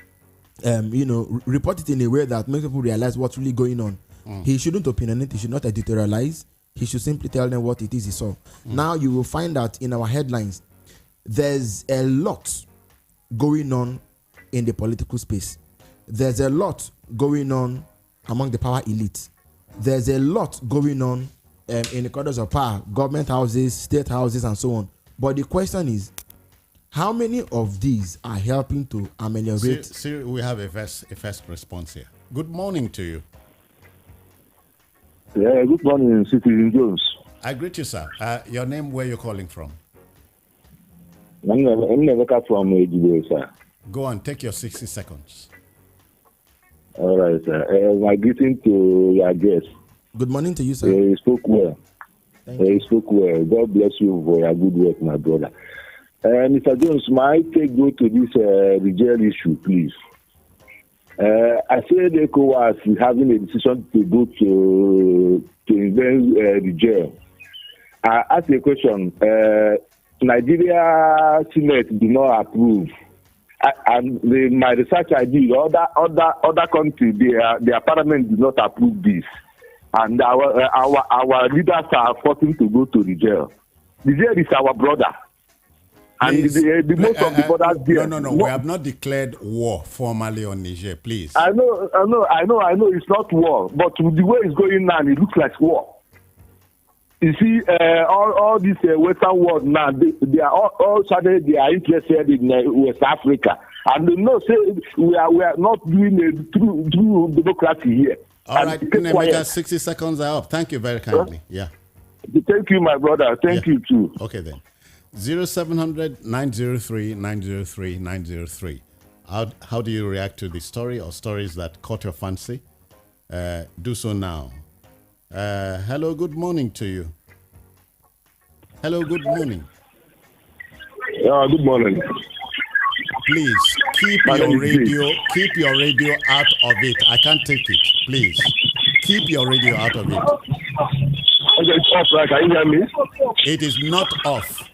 report it in a way that makes people realize what's really going on. He shouldn't opinionate. He should not editorialize. He should simply tell them what it is he saw. Now you will find that in our headlines, there's a lot going on in the political space. There's a lot going on among the power elite. There's a lot going on in the corridors of power, government houses, state houses, and so on. But the question is, how many of these are helping to ameliorate? Sir, we have a first response here. Good morning to you. Yeah, good morning, Citizen Jones. I greet you, sir. Your name, where you're calling from? I'm never from Ejide, sir. Go on, take your 60 seconds. All right, sir. My greeting to your guest. Good morning to you, sir. He spoke well. He spoke well. God bless you for your good work, my brother. Mr. Jones, my take go to this Rejection issue, please. I said ECOWAS is having a decision to go to invent Rejection. I asked a question. Nigeria Senate did not approve. And my research I did, other countries, their parliament did not approve this. And our leaders are forcing to go to Rejection. Rejection is our brother. And the most of the brothers there. No. We have not declared war formally on Niger, please. I know. It's not war, but the way it's going now, it looks like war. You see, all this Western world now, they are all suddenly they are interested in West Africa, and they know say we are not doing a true democracy here. All right, Nemeka, 60 seconds are up. Thank you very kindly. Yeah. Thank you, my brother. Thank you too. Okay then. 0700 903 903 903. How do you react to the story or stories that caught your fancy? Do so now. Hello, good morning to you. Hello, good morning. Good morning. Please keep your radio out of it. I can't take it. Please keep your radio out of it. Okay, it's off, right? Can you hear me? It is not off.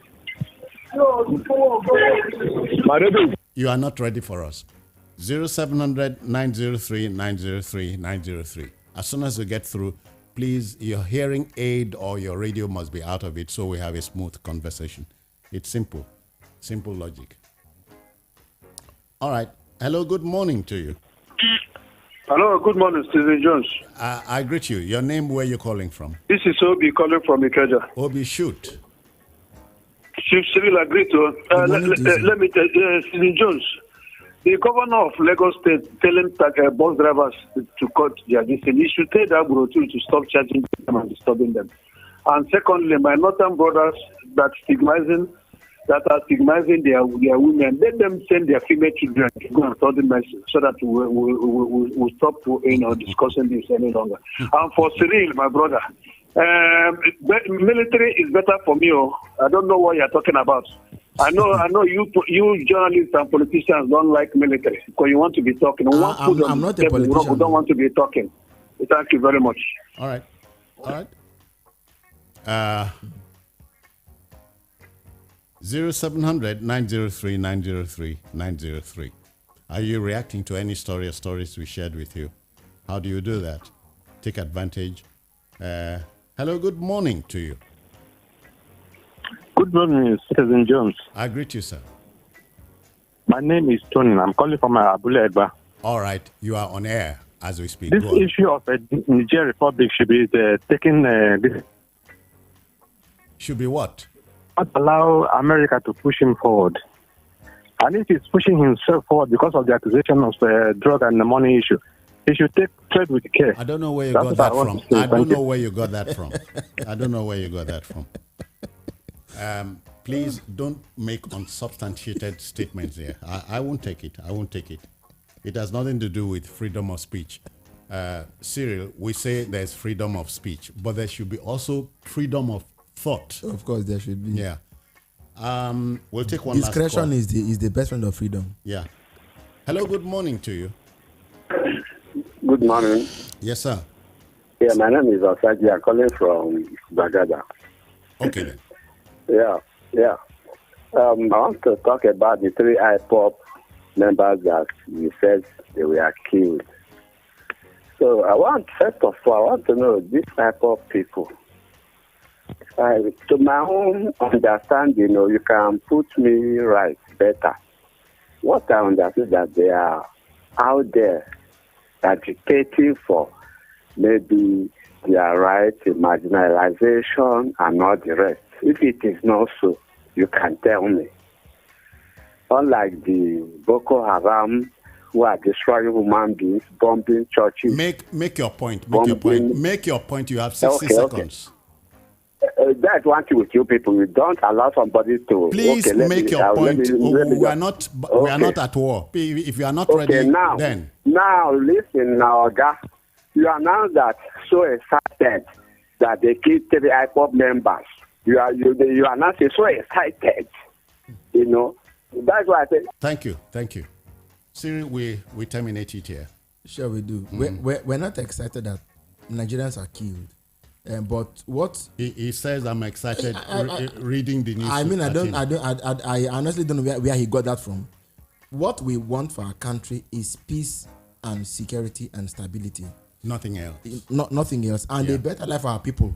My radio. You are not ready for us. 0700 903 903 903. As soon as you get through, please, your hearing aid or your radio must be out of it so we have a smooth conversation. It's simple. Simple logic. All right. Hello, good morning to you. Hello, good morning, Stephen Jones. I greet you. Your name, where you calling from? This is Obi calling from Ikeja. Obi, shoot. Chief Civil Agrito. Let me tell you, Stephen Jones. The governor of Lagos State telling bus drivers to cut their distance. He should tell that bureau to stop charging them and disturbing them. And secondly, my northern brothers that are stigmatizing their women, let them send their female children to go and study medicine so that we'll stop discussing this any longer. And for Cyril, my brother, military is better for me. I don't know what you're talking about. I know you journalists and politicians don't like military because you want to be talking. I'm not a politician. We don't want to be talking. Thank you very much. All right. 0700 903 903 903. Are you reacting to any story or stories we shared with you? How do you do that? Take advantage. Hello, good morning to you. Good morning, Citizen Jones. I greet you, sir. My name is Tony. I'm calling from Abule Ekpa. All right, you are on air as we speak. This issue of Niger Republic should be taken. Should be what? Not allow America to push him forward. And if he's pushing himself forward because of the accusation of drug and the money issue, he should tread with care. I don't know where you got that from. I don't know where you got that from. I don't know where you got that from. Please don't make unsubstantiated statements here. I won't take it. I won't take it. It has nothing to do with freedom of speech. Cyril, we say there's freedom of speech, but there should be also freedom of thought. Of course, there should be. Yeah. We'll take one Discretion last call. is the best friend of freedom. Yeah. Hello, good morning to you. Good morning. Yes, sir. Yeah, my name is Osaji. I'm calling from Bagada. Okay, then. Yeah. I want to talk about the 3 IPOP members that you said they were killed. So first of all, I want to know these IPOP people. To my own understanding, you can put me right better. What I understand that they are out there agitating for maybe their right to marginalization and all the rest. If it is not so, you can tell me. Unlike the Boko Haram, who are destroying human beings, bombing churches. Make your point. Make your point. You have 60 seconds. That's one thing with you people. We don't allow somebody to. Please make your point. We are not at war. If you are not ready, then. Now listen, now, Oga. You announced that so excited that they killed 3 IPOP members. You are not so excited. That's why I say. Thank you. Siri, we terminate it here. Sure, we do. We're not excited that Nigerians are killed. But what he says, I'm excited reading the news. I mean, I honestly don't know where he got that from. What we want for our country is peace and security and stability. Nothing else. Nothing else. And a better life for our people.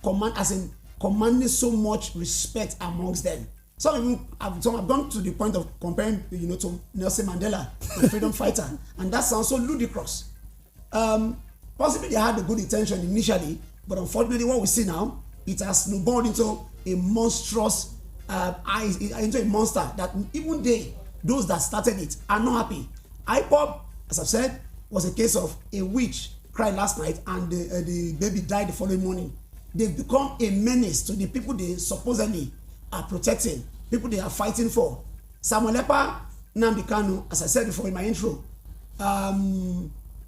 commanding so much respect amongst them. Some have gone to the point of comparing, to Nelson Mandela, the freedom fighter, and that sounds so ludicrous. Possibly they had a good intention initially, but unfortunately, what we see now, it has snowballed into a monstrous, into a monster that even those that started it, are not happy. IPOB, as I've said, was a case of a witch cried last night and the baby died the following morning. They've become a menace to the people they supposedly are protecting, people they are fighting for. Samuel Ekpa, Nnamdi Kanu, as I said before in my intro, are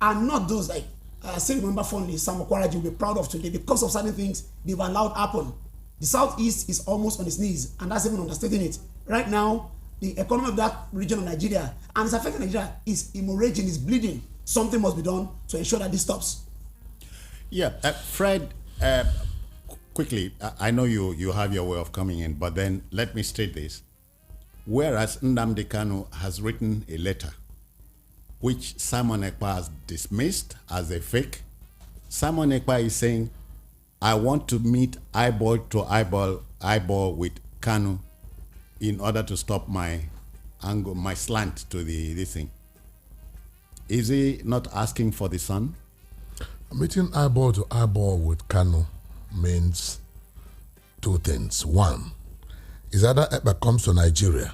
not those like, I still remember fondly, Samuel Kwaraji will be proud of today because of certain things they've allowed happen. The Southeast is almost on its knees, and that's even understating it. Right now, the economy of that region of Nigeria, and it's affecting Nigeria, is hemorrhaging, is bleeding. Something must be done to ensure that this stops. Yeah, Fred, quickly, I know you have your way of coming in, but then let me state this. Whereas Nnamdi Kanu has written a letter which Simon Ekpa has dismissed as a fake, Simon Ekpa is saying, I want to meet eyeball to eyeball with Kanu in order to stop my angle, my slant to this thing. Is he not asking for the sun? Meeting eyeball to eyeball with Kanu means two things. One is either Ekpa comes to Nigeria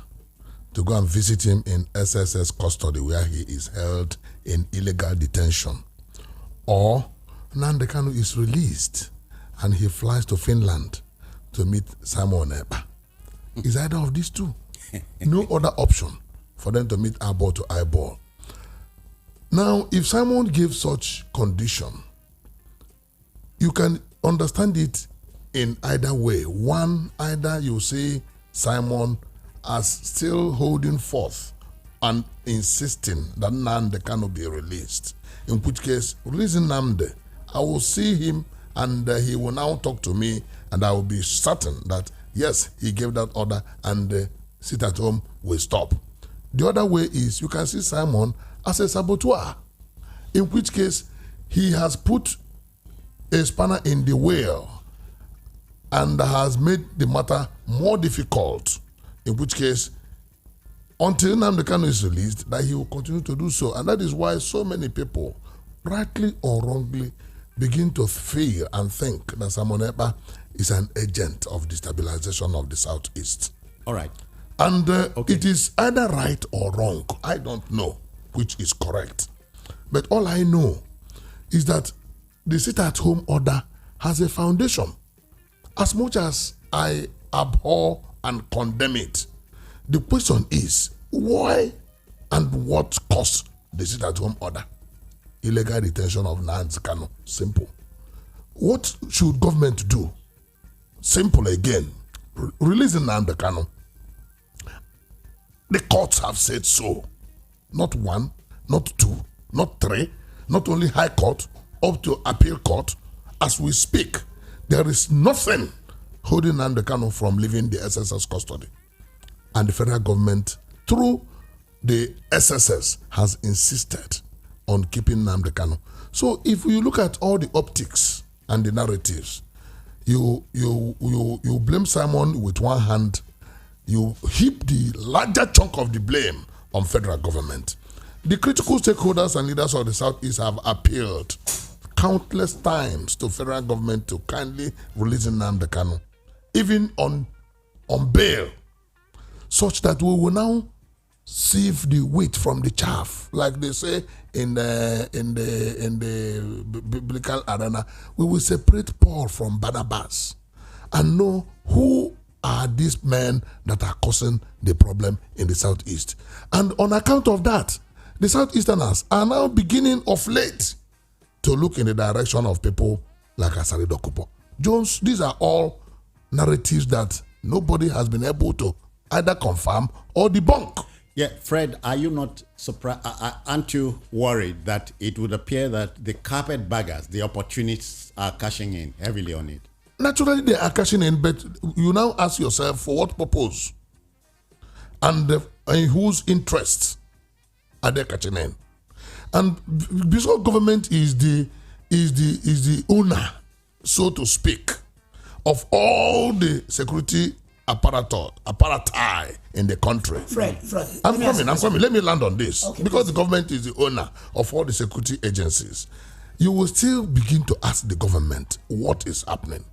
to go and visit him in SSS custody where he is held in illegal detention, or Nnamdi Kanu is released and he flies to Finland to meet Simon Ekpa. It's either of these two. No other option for them to meet eyeball to eyeball. Now, if Simon gives such condition, you can understand it in either way. One, either you see Simon as still holding forth and insisting that Nnamdi cannot be released, in which case, releasing Nnamdi, I will see him and he will now talk to me and I will be certain that, yes, he gave that order and sit at home will stop. The other way is you can see Simon as a saboteur, in which case he has put a spanner in the wheel and has made the matter more difficult, in which case, until Nnamdi Kanu is released, that he will continue to do so. And that is why so many people, rightly or wrongly, begin to feel and think that Simon Ekpa is an agent of destabilization of the Southeast. All right. And it is either right or wrong. I don't know which is correct. But all I know is that the sit-at-home order has a foundation. As much as I abhor and condemn it, the question is, why and what caused the sit-at-home order? Illegal detention of Nnamdi Kanu. Simple. What should government do? Simple again. Releasing Nnamdi Kanu. The courts have said so. Not one, not two, not three, not only High Court, up to Appeal Court. As we speak, there is nothing holding Nnamdi Kanu from leaving the SSS custody. And the federal government, through the SSS, has insisted on keeping Nnamdi Kanu. So if you look at all the optics and the narratives, you blame Simon with one hand, you heap the larger chunk of the blame on federal government. The critical stakeholders and leaders of the Southeast have appealed countless times to federal government to kindly release Nnamdi Kanu, even on bail, such that we will now sieve the wheat from the chaff, like they say in the biblical arena. We will separate Paul from Barnabas and know who are these men that are causing the problem in the Southeast. And on account of that, the Southeasterners are now beginning of late to look in the direction of people like Asari Dokupo. Jones, these are all narratives that nobody has been able to either confirm or debunk. Yeah, Fred, are you not surprised? Aren't you worried that it would appear that the carpetbaggers, the opportunists, are cashing in heavily on it? Naturally, they are cashing in, but you now ask yourself, for what purpose? And in whose interests are they cashing in? And because government is the owner, so to speak, of all the security apparatus in the country. Fred. I'm coming. Let me land on this. Okay, because please. the government is the owner of all the security agencies. You will still begin to ask the government what is happening.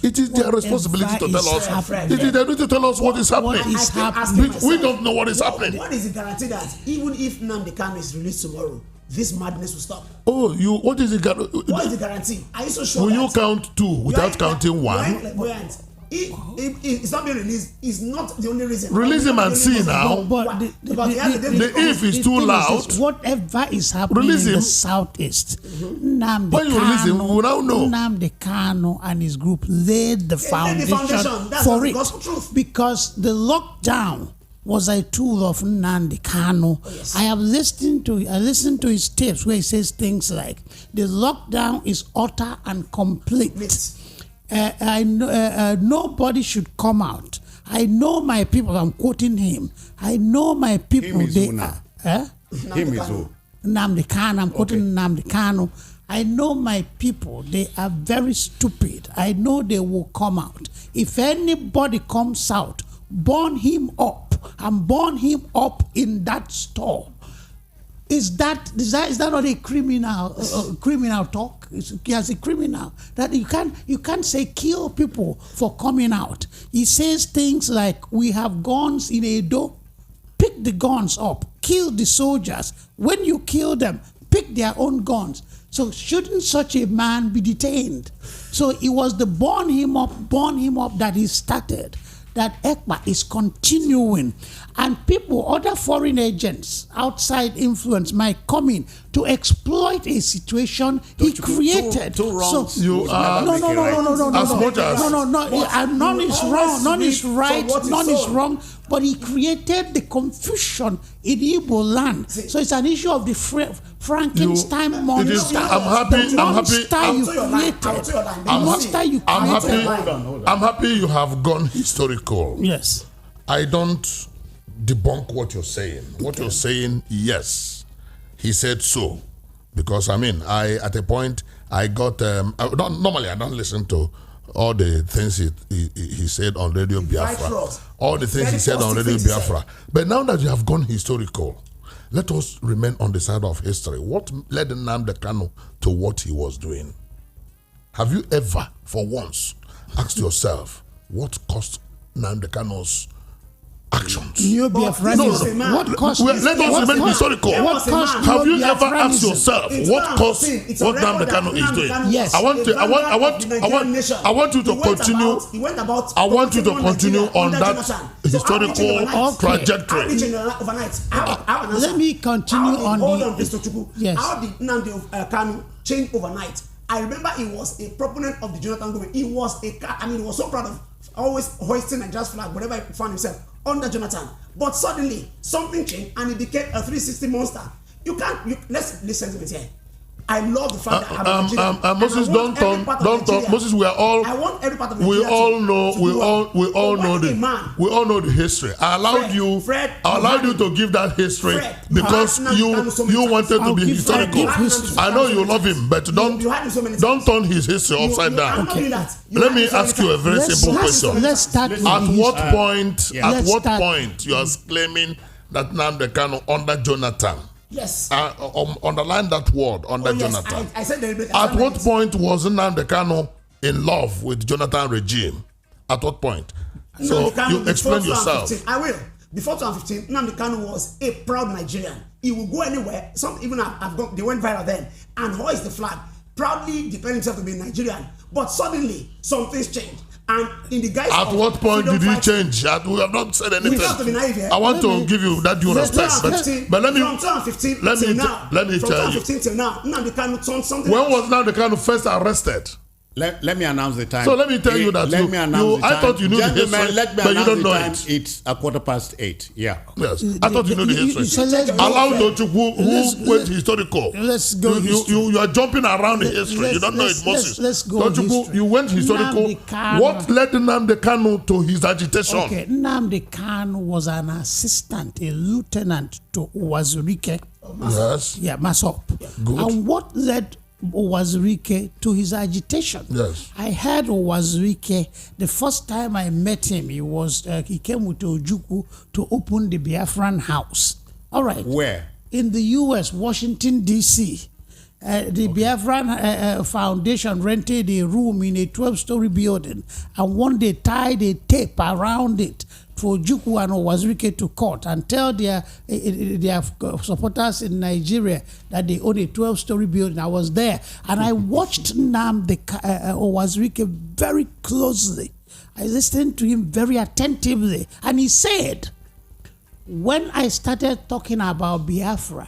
It is their responsibility to tell us. It is their duty to tell us what is happening. What is happening? We don't know what is happening. What is the guarantee that even if Nnamdi Kanu is released tomorrow, this madness will stop? Oh, what is the What is the guarantee? Are you so sure? Will you count two without counting one? It's not being released. It's not the only reason. Release him and see now. But The if is too loud. Whatever is happening in the southeast, Nnamdi When you release him, we will now know. Nnamdi Kanu and his group laid the foundation That's for the it. gospel truth. Because the lockdown was a tool of Nnamdi Kanu. Oh, yes. I listened to his tapes where he says things like, the lockdown is utter and complete. I know nobody should come out. I know my people. I'm quoting him. I know my people. Him is who now? Him is who? Nnamdi Kanu. I'm quoting Nnamdi Kanu. I know my people. They are very stupid. I know they will come out. If anybody comes out, burn him up and burn him up in that store. Is that not a criminal talk? As a criminal, that you can't say kill people for coming out. He says things like, we have guns in Edo, pick the guns up, kill the soldiers. When you kill them, pick their own guns. So shouldn't such a man be detained? So it was the burn him up that he started, that Ekpa is continuing. And people, other foreign agents, outside influence might come in to exploit a situation he created. Two wrongs. So You are no. as much as None is wrong, none is right, none is wrong. But he created the confusion in Igbo land. So it's an issue of the Frankenstein monster. I'm happy you have gone historical. Yes. I don't debunk what you're saying. What you're saying, yes, he said so. Because at a point I got normally I don't listen to all the things he said on Radio Biafra. All the things he said on Radio Biafra. But now that you have gone historical, let us remain on the side of history. What led Nnamdi Kanu to what he was doing? Have you ever, for once, asked yourself what caused Nnamdi Kanu's actions? What caused? Let us remain historical. Have you ever asked yourself what caused what Nnamdi Kanu is doing? Yes. I want you to continue. I want you to continue on that historical trajectory. Let me continue on the. Yes. How did Nnamdi Kanu change overnight? I remember he was a proponent of the Jonathan government. He was he was so proud of always hoisting a just flag wherever he found himself under Jonathan. But suddenly something changed and he became a 360 monster. Let's listen to it here. I love the fact that I'm Nigerian. Moses, don't talk. Moses, we are all. I want every part of We Nigeria all know. to We do all well. know we all know the history. I allowed you to give that history because you wanted to be historical. I know you love him, but don't turn his history upside down. Let me ask you a very simple question. Let's start with At what point you are claiming that Nnamdi Kanu under Jonathan? Yes. Underline that word under Jonathan. I said At what point was Nnamdi Kanu in love with Jonathan regime? At what point? So you explain yourself. I will. Before 2015, Nnamdi Kanu was a proud Nigerian. He would go anywhere. Some even have gone. They went viral then and hoist the flag, proudly declaring himself to be Nigerian. But suddenly something's changed. And in the guise at what point did he change? We have not said anything. I want to give you that due respect. But let me from 2015 till now. Let me tell you. From 2015 till now, Nnamdi Kanu turned something. When was Nnamdi Kanu first arrested? Let me announce the time. So let me tell you that I thought you knew the history, but you don't know it. It's 8:15. Yeah. Yes. I thought you knew the history. Allow those who went historical. Let's go. You are jumping around the history. You don't know it, Moses. Let's go. You went historical. What led Nnamdi Kanu to his agitation? Okay, Nnamdi Kanu was an assistant, a lieutenant to Wazirike. Yes. Yeah, Masop. Good. And what led Owazurike to his agitation. Yes. I heard Owazurike the first time I met him. He came with Ojukwu to open the Biafran house. All right. Where? In the U.S., Washington D.C. The Biafran Foundation rented a room in a 12-story building, and one day tied a tape around it for Ojukwu and Owazurike to court and tell their supporters in Nigeria that they own a 12-story building. I was there, and I watched Owazurike very closely. I listened to him very attentively, and he said, when I started talking about Biafra,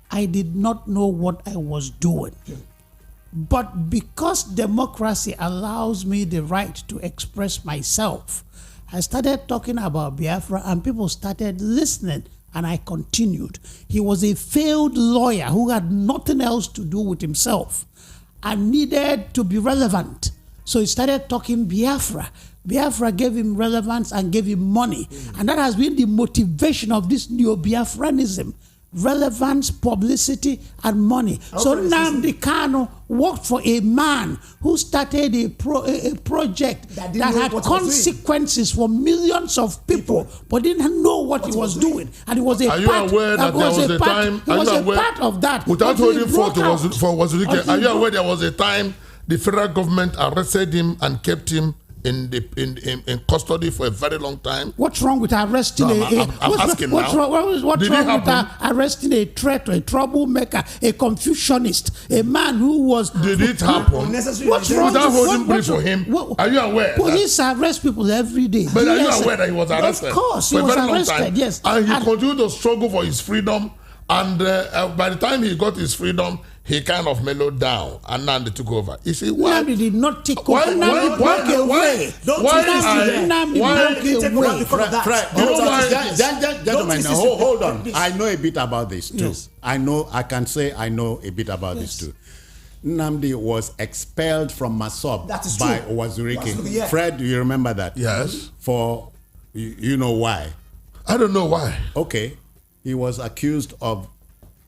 I did not know what I was doing. But because democracy allows me the right to express myself, I started talking about Biafra and people started listening, and I continued. He was a failed lawyer who had nothing else to do with himself and needed to be relevant. So he started talking Biafra. Biafra gave him relevance and gave him money. And that has been the motivation of this neo-Biafranism. Relevance, publicity, and money. So Nnamdi Kanu worked for a man who started a project that had consequences for millions of people, but didn't know what he was doing. And it was a part. Aware that there was a time? He was a part of that. Without holding for Owazurike, are you aware there was a time the federal government arrested him and kept him in custody for a very long time? What's wrong with arresting I'm asking what's now. What's wrong with arresting a traitor, a troublemaker, a Confucianist, a man who was... Did it happen? What's wrong without holding brief for him? Are you aware? Police arrest people every day. But are you aware that he was arrested? Of course, he was arrested, yes. And he continued to struggle for his freedom. And by the time he got his freedom, he kind of mellowed down, and Nnamdi took over. You see, why? Nnamdi did not take over. Nnamdi broke away. Gentlemen, hold on. I know a bit about this too. Yes. I can say I know a bit about this too. Nnamdi was expelled from Masob by Owazurike. Yeah. Fred, do you remember that? Yes. For, you know why? I don't know why. Okay. He was accused of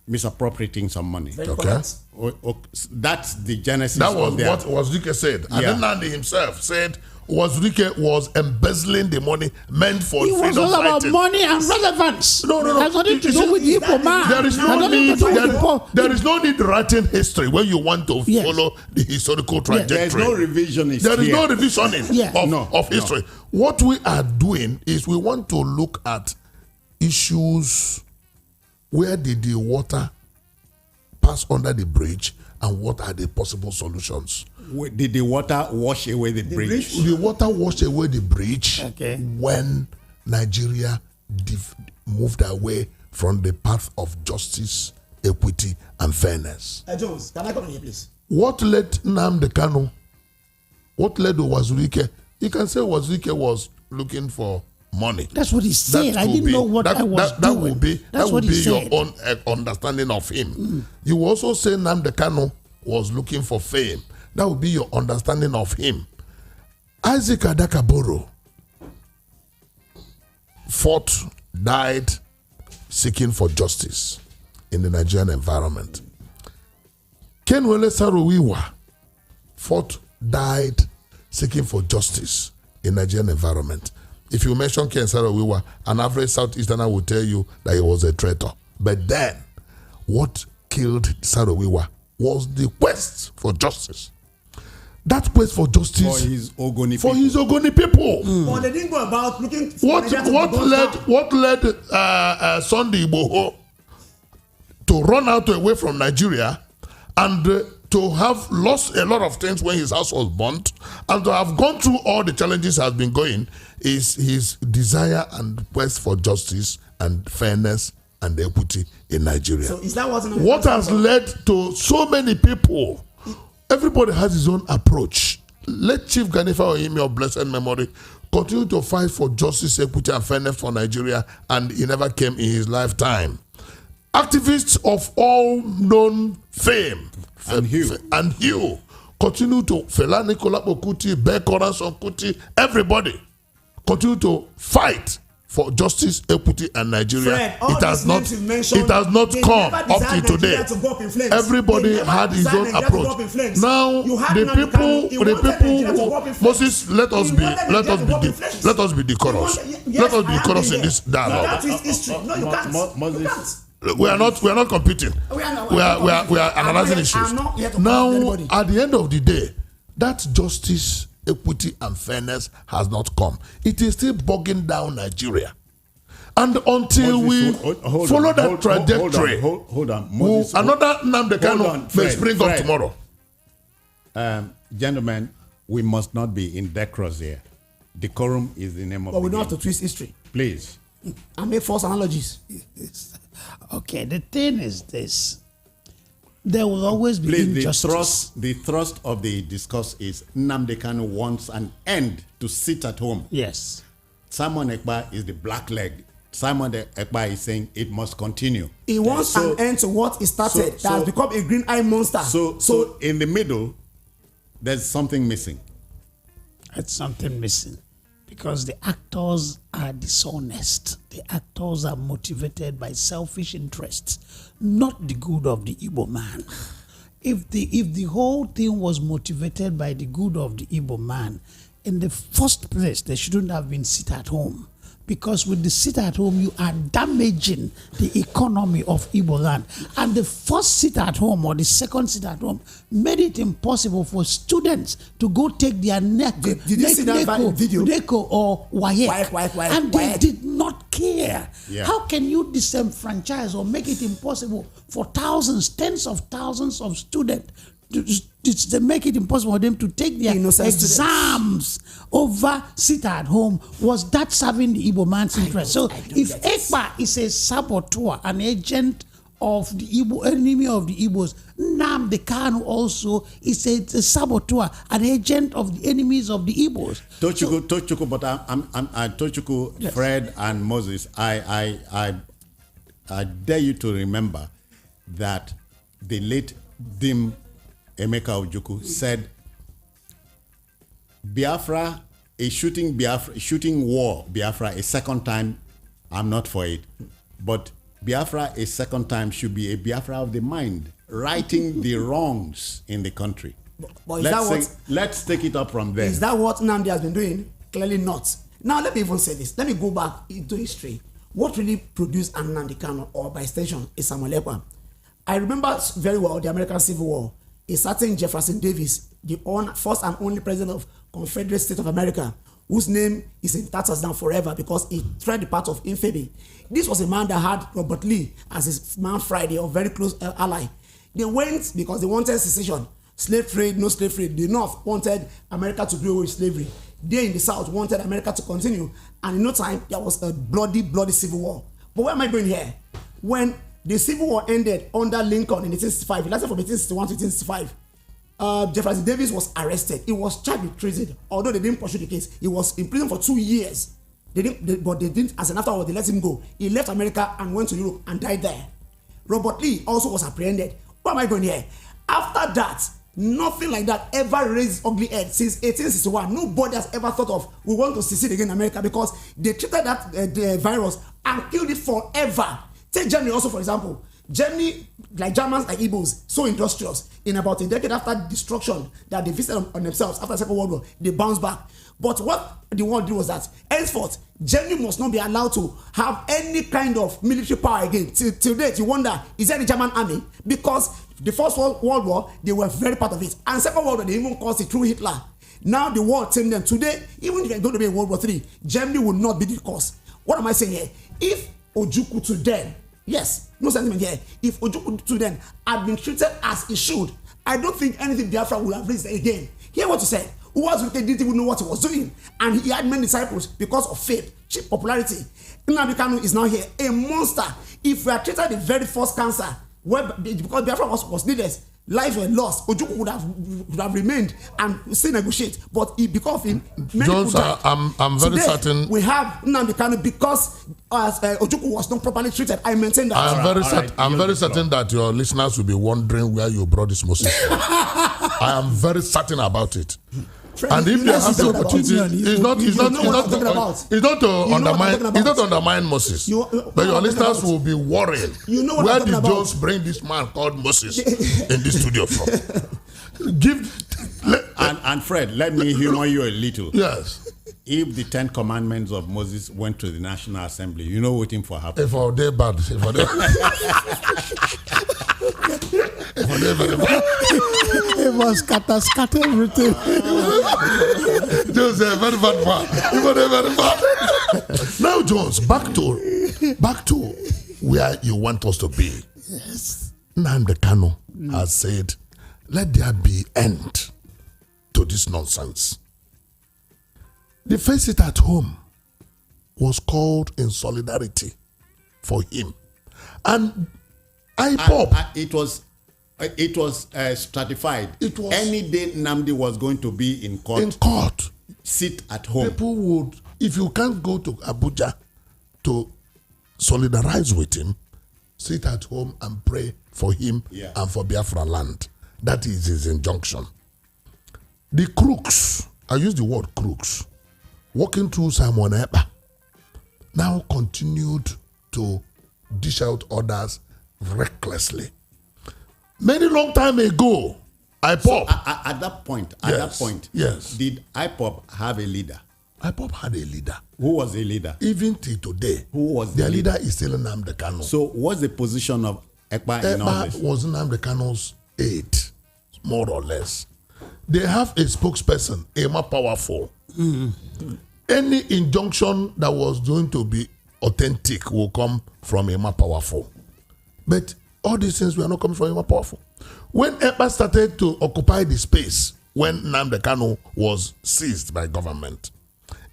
misappropriating some money. Okay. That's the genesis. That was of what Owazurike said. And then Nnamdi himself said Owazurike was embezzling the money meant for freedom fighting. It was all about money and relevance. No. That's nothing to do with Igbo man. There is no need writing history when you want to follow the historical trajectory. There is no revisionist. There is no revisioning of history. What we are doing is we want to look at issues. Where did the water pass under the bridge, and what are the possible solutions? Did the water wash away the bridge? The water washed away the bridge when Nigeria moved away from the path of justice, equity, and fairness. Jones, can I come in here, please? What led Nnamdi Kanu? What led Owazurike? You can say Owazurike was looking for money. That's what he said. I didn't know what I was doing. That would be your own understanding of him. You also say Nnamdi Kanu was looking for fame. That would be your understanding of him. Isaac Adakaboro died seeking for justice in the Nigerian environment. Kenwele Sarowiwa died seeking for justice in Nigerian environment. If you mention Ken Sarowiwa, an average Southeasterner will tell you that he was a traitor. But then, what killed Sarowiwa was the quest for justice. That quest for justice for his Ogoni people. But they didn't go about looking for what led Sunday Igboho to run away from Nigeria and to have lost a lot of things when his house was burnt, and to have gone through all the challenges has been going, is his desire and quest for justice and fairness and equity in Nigeria. So is that what has led to so many people? Everybody has his own approach. Let Chief Ganifa Oyemi of blessed memory continue to fight for justice, equity, and fairness for Nigeria, and he never came in his lifetime. Activists of all known fame and hue continue to Fela Nicola Kuti, Bekoran Sonkuti, everybody continue to fight for justice, equity, and Nigeria, Fred, all it has these not names you mentioned, it has not they come never up designed till today. Nigeria to go up in flames. Everybody They never had his designed own Nigeria to go up approach. in flames. Now You had the Nnamdi people, Kanu, he the wanted Nigeria to go up in people, flames. Moses, let us He be, wanted let Nigeria us to go up be, in flames. let us be decorous. Yes, Let us be I have decorous been in this there. dialogue. That is history. No, you can't. Moses. You can't. We are not competing. We are analyzing issues. Now, at the end of the day, that justice, equity, and fairness has not come. It is still bogging down Nigeria. And until we follow that trajectory, hold on. Moses, another Nnamdi Kanu may spring up tomorrow. Gentlemen, we must not be indecorous here. Decorum is the name of But the we don't game. have to twist history Please. and make false analogies. Okay, the thing is this. There will always be Please, injustice. the thrust of the discourse is Nnamdi Kanu wants an end to sit at home. Yes. Simon Ekpa is the black leg. Simon Ekpa is saying it must continue. He wants an end to what he started that has become a green eye monster. So in the middle, there's something missing. It's something missing. Because the actors are dishonest. The actors are motivated by selfish interests, not the good of the Igbo man. If the whole thing was motivated by the good of the Igbo man, in the first place, they shouldn't have been sit at home. Because with the sit at home, you are damaging the economy of Igbo land. And the first sit at home or the second sit at home made it impossible for students to go take their Did you see that video? NECO or WAEC. And they did not care. Yeah. How can you disenfranchise or make it impossible for thousands, tens of thousands of students to make it impossible for them to take their exams over sit at home? Was that serving the Igbo man's interest? So if Ekpa is a saboteur, an agent of the Igbo, enemy of the Igbos, Nnamdi Kanu also is a saboteur, an agent of the enemies of the Igbos. Tochukwu, but I'm Tochukwu, yes. Fred and Moses, I dare you to remember that the late Dim Emeka Ojukwu said, Biafra, shooting war, Biafra a second time, I'm not for it. But Biafra a second time should be a Biafra of the mind, righting the wrongs in the country. But let's take it up from there. Is that what Nnamdi has been doing? Clearly not. Now let me even say this. Let me go back into history. What really produced Nnamdi Kanu, or by extension, is Samuel Ekpa? I remember very well the American Civil War. A certain Jefferson Davis, the first and only president of Confederate States of America, whose name is in tatters down forever because he tried the path of infamy. This was a man that had Robert Lee as his man Friday, or very close ally. They went because they wanted secession, slave trade, no slave trade. The North wanted America to do away with slavery. They in the South wanted America to continue. And in no time, there was a bloody civil war. But where am I going here? When the Civil War ended under Lincoln in 1865. It lasted from 1861 to 1865. Jefferson Davis was arrested. He was charged with treason. Although they didn't pursue the case, he was in prison for 2 years. But they didn't, as an afterward, they let him go. He left America and went to Europe and died there. Robert Lee also was apprehended. Where am I going here? After that, nothing like that ever raised ugly head since 1861. Nobody has ever thought of, we want to secede again in America, because they treated that the virus and killed it forever. Take Germany also, for example. Germany, like Germans, like Igbos, so industrious. In about a decade after destruction that they visited on themselves after the Second World War, they bounced back. But what the world did was that, henceforth, Germany must not be allowed to have any kind of military power again. Till date, you wonder, is there the German army? Because the First World War, they were very part of it. And Second World War, they even caused it through Hitler. Now the world tamed them. Today, even if they're going to be in World War III, Germany will not be the cause. What am I saying here? If Ojukwu to them, yes, no sentiment here. If Ojukwu to them had been treated as he should, I don't think anything Biafra would have raised again. Hear what he said. Who was wicked didn't even know what he was doing, and he had many disciples because of faith, cheap popularity. Nnamdi Kanu is now here, a monster. If we had treated the very first cancer, because Biafra was needless, lives were lost, Ojukwu would have remained and still negotiate. But because of him, many Jones, I'm very today, certain. We have Nnamdi Kanu because Ojukwu was not properly treated. I maintain that. I'm very certain that your listeners will be wondering where you brought this Moses from. I am very certain about it. And if they have the opportunity, it's not to undermine Moses. But your listeners will be worried. Where did Jones bring this man called Moses in this studio from? And Fred, let me humor you a little. Yes. If the 10 Commandments of Moses went to the National Assembly, you know what for happen? If all day bad, if all day It was scatter everything. Jones, very bad man. Very bad. Now, Jones, back to where you want us to be. Yes. Nnamdi Kanu has said, let there be end to this nonsense. The Face It at Home was called in solidarity for him. And it was stratified. It was any day Nnamdi was going to be in court. Sit at home. People would, if you can't go to Abuja to solidarize with him, sit at home and pray for him and for Biafra land. That is his injunction. The crooks, I use the word crooks, walking through Simon Ekpa, now continued to dish out orders recklessly. Many long time ago, IPOB. So at that point, did IPOB have a leader? IPOB had a leader. Who was the leader? Even till today, who was their leader is still Nnamdi Kanu. So what's the position of Ekpa in all this? Ekpa was Nnamdi Kanu's aide, more or less. They have a spokesperson, Ijeoma Powerful. Any injunction that was going to be authentic will come from Ijeoma Powerful. But all these things were not coming from Ijeoma Powerful. When Ekpa started to occupy the space, when Nnamdi Kanu was seized by government,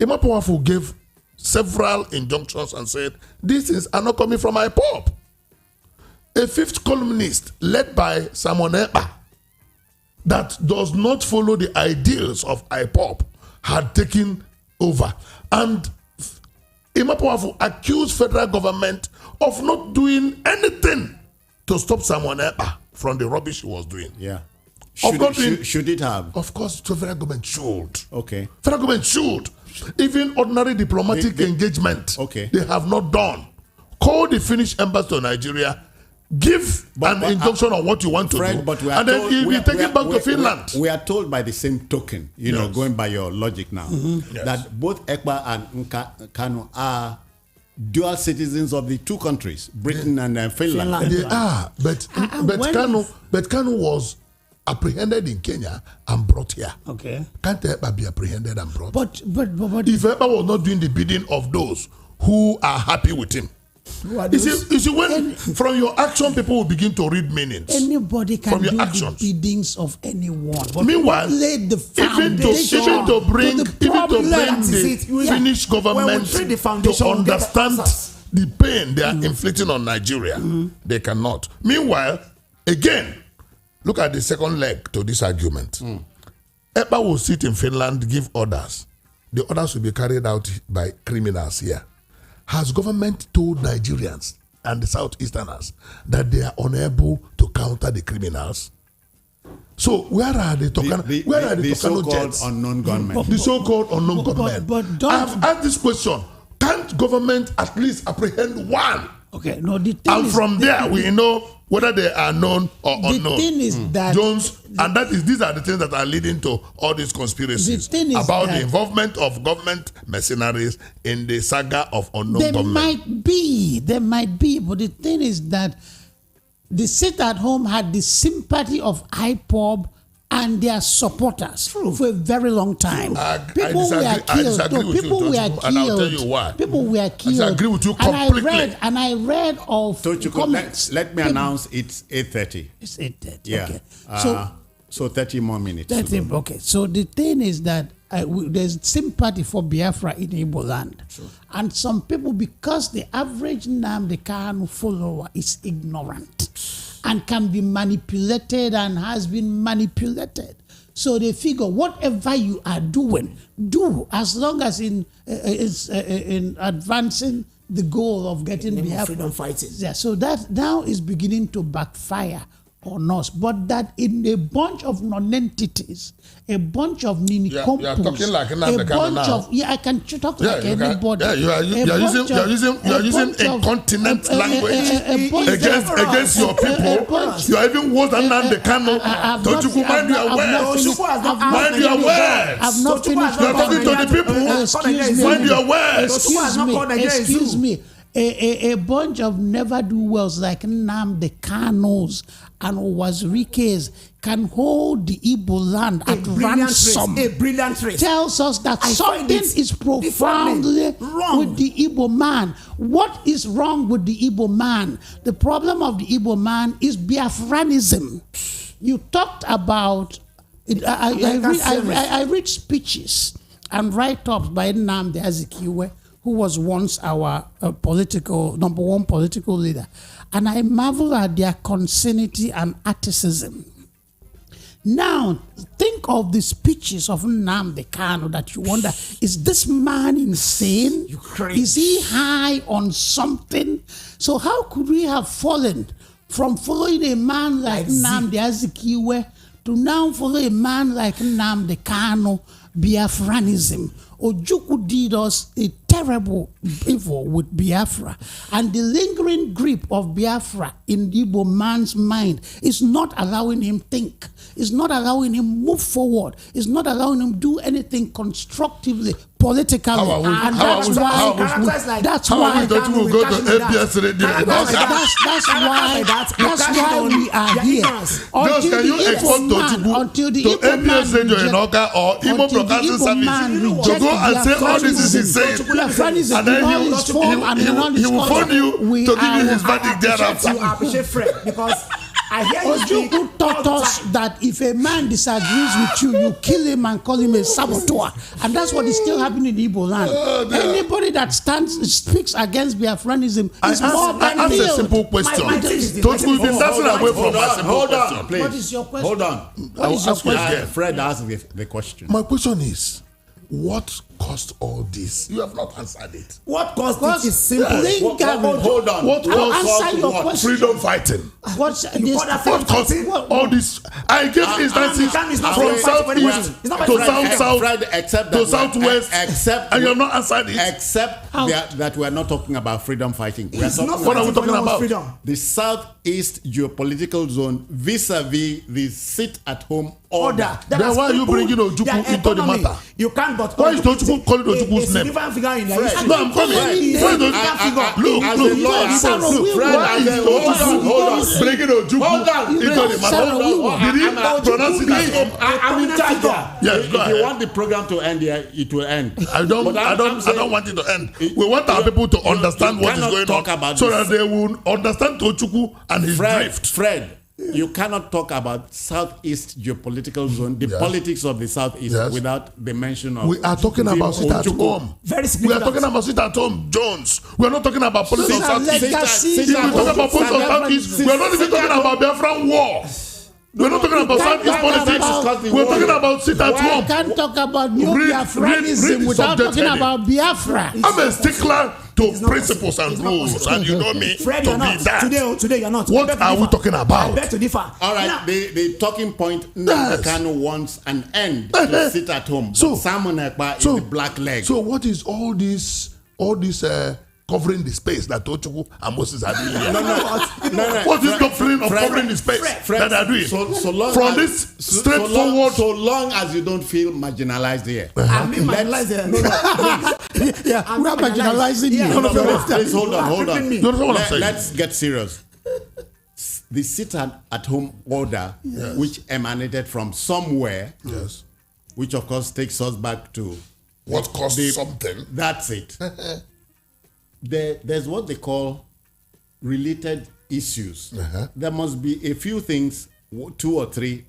Ijeoma Powerful gave several injunctions and said, these things are not coming from IPOB. A fifth columnist led by Simon Ekpa that does not follow the ideals of IPOB had taken over. And Ijeoma Powerful accused federal government of not doing anything to stop Simon Ekpa from the rubbish he was doing. Yeah. Should it have? Of course, the federal government should. Okay. Federal government should. Even ordinary diplomatic engagement, they have not done. Call the Finnish embassy to Nigeria, give an injunction on what you want to do, but and then he'll be taken back to Finland. We are told by the same token, know, going by your logic now, that both Ekpa and Kanu are dual citizens of the two countries, Britain and Finland. They are, but Kanu was apprehended in Kenya and brought here. Okay. Can't Ekpa be apprehended and brought? But if Ekpa was not doing the bidding of those who are happy with him. You see, when from your action people will begin to read meanings. Anybody can do actions. The biddings of anyone. But meanwhile, laid the foundation even to bring the Finnish government to understand the pain they are inflicting on Nigeria, they cannot. Meanwhile, again, look at the second leg to this argument. Ekpa will sit in Finland, give orders. The orders will be carried out by criminals here. Has government told Nigerians and the Southeasterners that they are unable to counter the criminals? So where are the so-called unknown gunmen? The so-called unknown gunmen. I have asked this question. Can't government at least apprehend one? Okay, no, the thing and is, from there we know whether they are known or unknown. The thing is that Jones, and these are the things that are leading to all these conspiracies about the involvement of government mercenaries in the saga of unknown government. There might be, but the thing is that the sit at home had the sympathy of IPOB and their supporters for a very long time. People were killed. People were killed. People were killed. I disagree with you completely. And I read of comments. Let me announce it's 8:30. It's 8:30. Yeah. Okay. So 30 more minutes. Okay. So the thing is that there's sympathy for Biafra in Igbo land. Sure. And some people, because the average Nnamdi Kanu follower is ignorant and can be manipulated and has been manipulated. So they figure whatever you are doing, do as long as in advancing the goal of getting Biafra. Freedom fighting. Yeah, so that now is beginning to backfire or nurse, but that in a bunch of non-entities, a bunch of ninicompos, you are talking like a bunch of I can talk like anybody. You are using incontinent language against your people. You are even worse than the Kanu. Don't you mind your words? Mind your words. I've not finished. You are talking to the people. Mind your words. Excuse me. A bunch of never-do-wells like Nnamdi Kanus and Wazirikes can hold the Igbo land at ransom. A brilliant race. Tells us that something is profoundly wrong with the Igbo man. What is wrong with the Igbo man? The problem of the Igbo man is Biafranism. You talked about it. I read speeches and write-ups by Nnamdi Azikiwe, who was once our number one political leader. And I marvel at their consanity and articism. Now, think of the speeches of Nnamdi Kanu that you wonder, is this man insane? Is he high on something? So how could we have fallen from following a man like Nnamdi Azikiwe to now follow a man like Nnamdi Kanu? Biafranism. Ojukwu did us a terrible evil with Biafra, and the lingering grip of Biafra in the Igbo man's mind is not allowing him think, is not allowing him move forward, is not allowing him do anything constructively, politically. That's why we are here. Can you export until the APS radio in Oka or Igbo Broadcasting Service to go and say all this is insane, and then he will phone you to give you his verdict thereafter? I appreciate Fred because I hear Ojukwu taught us that if a man disagrees with you, you kill him and call him a saboteur. And that's what is still happening in Igbo land. Anybody that speaks against Biafranism is more than ask a simple question. Don't we be dancing away from a simple question? Please. What is your question? Hold on. What is your question? Fred asked the question. My question is, what caused all this? You have not answered it. What caused it is simple. Hold on. What caused your question. freedom fighting? What caused all this? I gave instances from southeast to south to southwest, and you have not answered it. Except that we are not talking about freedom fighting. We are talking what are we talking about? Freedom. The southeast geopolitical zone vis-a-vis the sit-at-home order. Then why are you bringing Ojukwu into the matter? You can't but why is Ojukwu calling Ojukwu's name? No, I'm coming. Hold on. Bringing Ojukwu into the matter. Did he pronounce it as I'm in charge. Yes, go ahead. If you want the program to end here, it will end. I don't want it to end. We want our people to understand what is going on, so that they will understand Ojukwu and his drift. Fred, you cannot talk about Southeast geopolitical zone, the politics of the Southeast, without the mention of. We are talking about sit at home. Very we are talking about sit at home, Jones. We are not talking about politics of Southeast. If we talk about politics of Southeast, we are not even talking about Biafran war. We're not talking about Southeast politics. We're talking about sit at home. We can't talk about new Biafranism without talking about Biafra. I'm a stickler to principles and rules, and you know me Fred, to be that. Today you're not. What are we talking about? I beg to differ. All right, the talking point, Nnamdi Kanu wants an end to sit at home. So Simon Ekpa is the black leg. So what is all this covering the space that Ojukwu and Moses are doing here? No. What's this doctrine of covering the space that they are doing? So long as you don't feel marginalized here. I mean marginalized here. Yeah, we are marginalizing you. Please hold on. You know what I'm saying? Let's get serious. The sit-at-home order, which emanated from somewhere, which of course takes us back to what caused something. That's it. There's what they call related issues. There must be a few things, 2 or 3,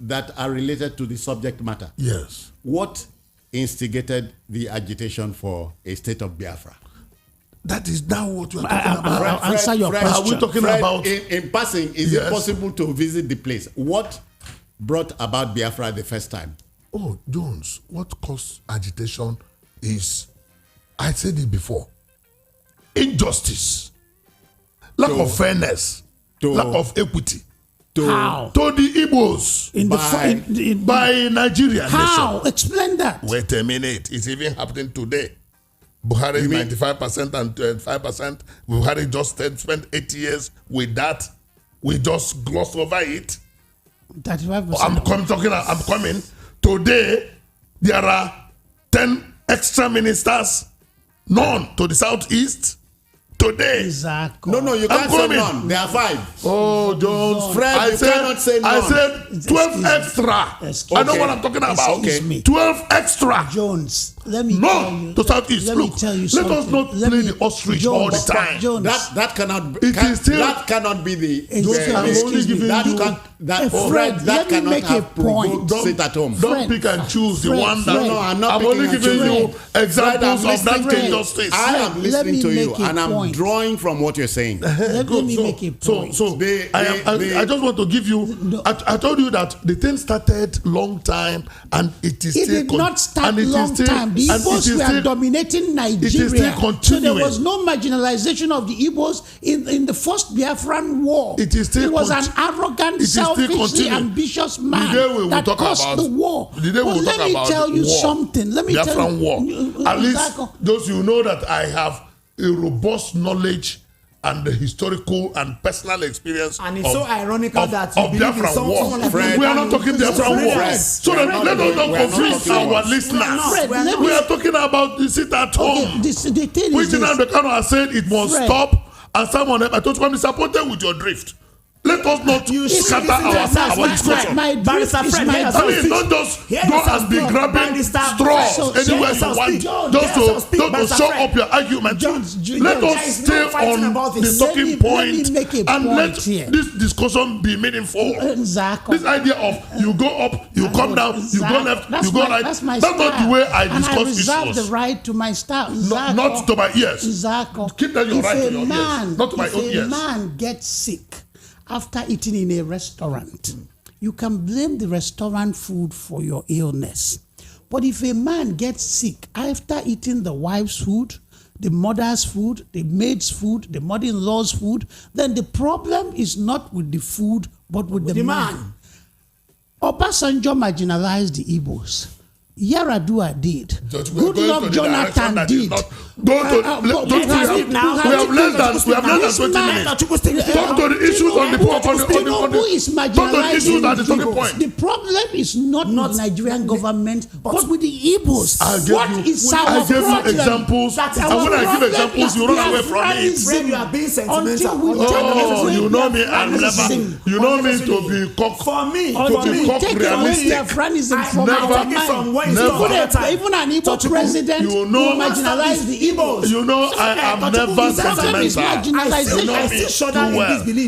that are related to the subject matter. Yes. What instigated the agitation for a state of Biafra? That is now what we are talking about. I'll answer your question. Are we talking about? In passing, is it possible to visit the place? What brought about Biafra the first time? Oh, Jones, what caused agitation is, I said it before, injustice, lack of fairness, lack of equity. How? to the Igbos by Nigerian How? nation. Explain that. Wait a minute. It's even happening today. Buhari is 95% and 25%. Buhari just spent 8 years with that. We just gloss over it. 35%. I'm coming. Today, there are 10 extra ministers, none to the southeast. Today. Exactly. No, you can't say none. There are 5. Oh, Jones. Fred, you cannot say none. I said 12 extra. I know what I'm talking about. Okay. 12 extra. Jones, let me tell you. To southeast. Let Look, me tell you let something. us not play the ostrich all the time. Jones, That cannot be. That cannot be the. I'm only giving you. Fred, that cannot make a have point. Sit at home. Don't pick and choose the one that. No, I'm not. I'm only giving you examples of that injustice. I am listening to you, and I'm point. drawing from what you're saying. Let me make a point. I just want to give you. I told you that the thing started long time, and it is. It did not start long time. The Igbos were dominating Nigeria, so there was no marginalization of the Igbos in the first Biafran war. It is still. He was an arrogant, selfishly ambitious man that caused the war. The day we will talk about tell you war, something. Let me tell Biafran you. war. At least those you know that I have a robust knowledge and the historical and personal experience. And it's so ironical that you believe in Biafran war. like We are not talking Biafran war. So let us not confuse our listeners. We are talking about the sit at home. The thing Which is the Kanu has said it must stop, and someone I told you I'm disappointed with your drift. Let us not scatter our discussion. My drift is my I mean, don't just go and be grabbing straws anywhere you want, just to show up your argument. Let us stay on the talking point and let this discussion be meaningful. Exactly. This idea of you go up, you come down, you go left, you go right. That's not the way I discuss issues. I reserve the right to my style. Not to my ears. Exactly. Keep that your right to your ears, not to my own ears. If a man gets sick after eating in a restaurant, you can blame the restaurant food for your illness. But if a man gets sick after eating the wife's food, the mother's food, the maid's food, the mother-in-law's food, then the problem is not with the food, but with the man. Obasanjo marginalized the Igbos. Yaradua did. Goodluck Jonathan did. We have less than 20 minutes. Talk to the issues on the point. Talk to the issues at the talking point. The problem is not with the Nigerian government, but with the Igbos. I gave you examples. And when I give examples, you run away from it. You are being sentimental. Oh, you know me. I'm never. You know me to be cock. For me, to be cock realistic. Even an Igbo president who marginalized the Igbos. You know, I am never sentimental.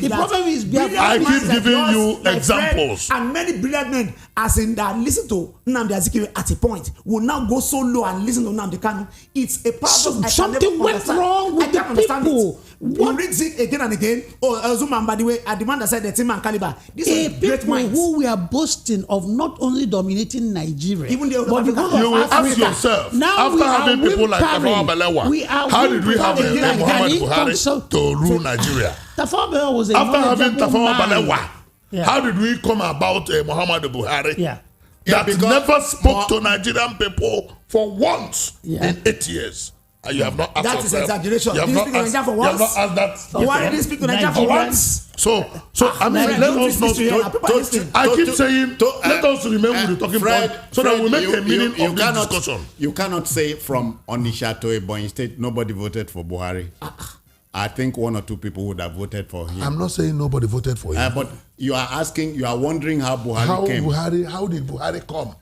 The problem is I keep giving you examples. And many brilliant men, as in that listen to Nnamdi Azikiwe at a point, will now go so low and listen to Nnamdi Kanu. It's a part of something went wrong with the people. You read it again and again. Oh, Zuma, by the way, at the man that said the team and caliber. These are great minds who we are boasting of not only dominating Nigeria, even the but because you will ask yourself, now after having people like Tafawa Balewa, how did we have Muhammad Buhari to rule Nigeria? Tafawa Balewa was after having Tafawa Balewa, how did we come about Muhammad Buhari that never spoke to Nigerian people for once in 8 years? And you have not asked that is exaggeration. You have not asked, for once. You have not asked that. Why did you speak to Nigeria for once? So I mean, let us not. I keep saying, let us remain with the talking point so that we make a meaning of this discussion. You cannot say from Onitsha to Ebonyi State, nobody voted for Buhari. I think 1 or 2 people would have voted for him. I'm not saying nobody voted for him. But you are asking, you are wondering how Buhari came. How did Buhari come?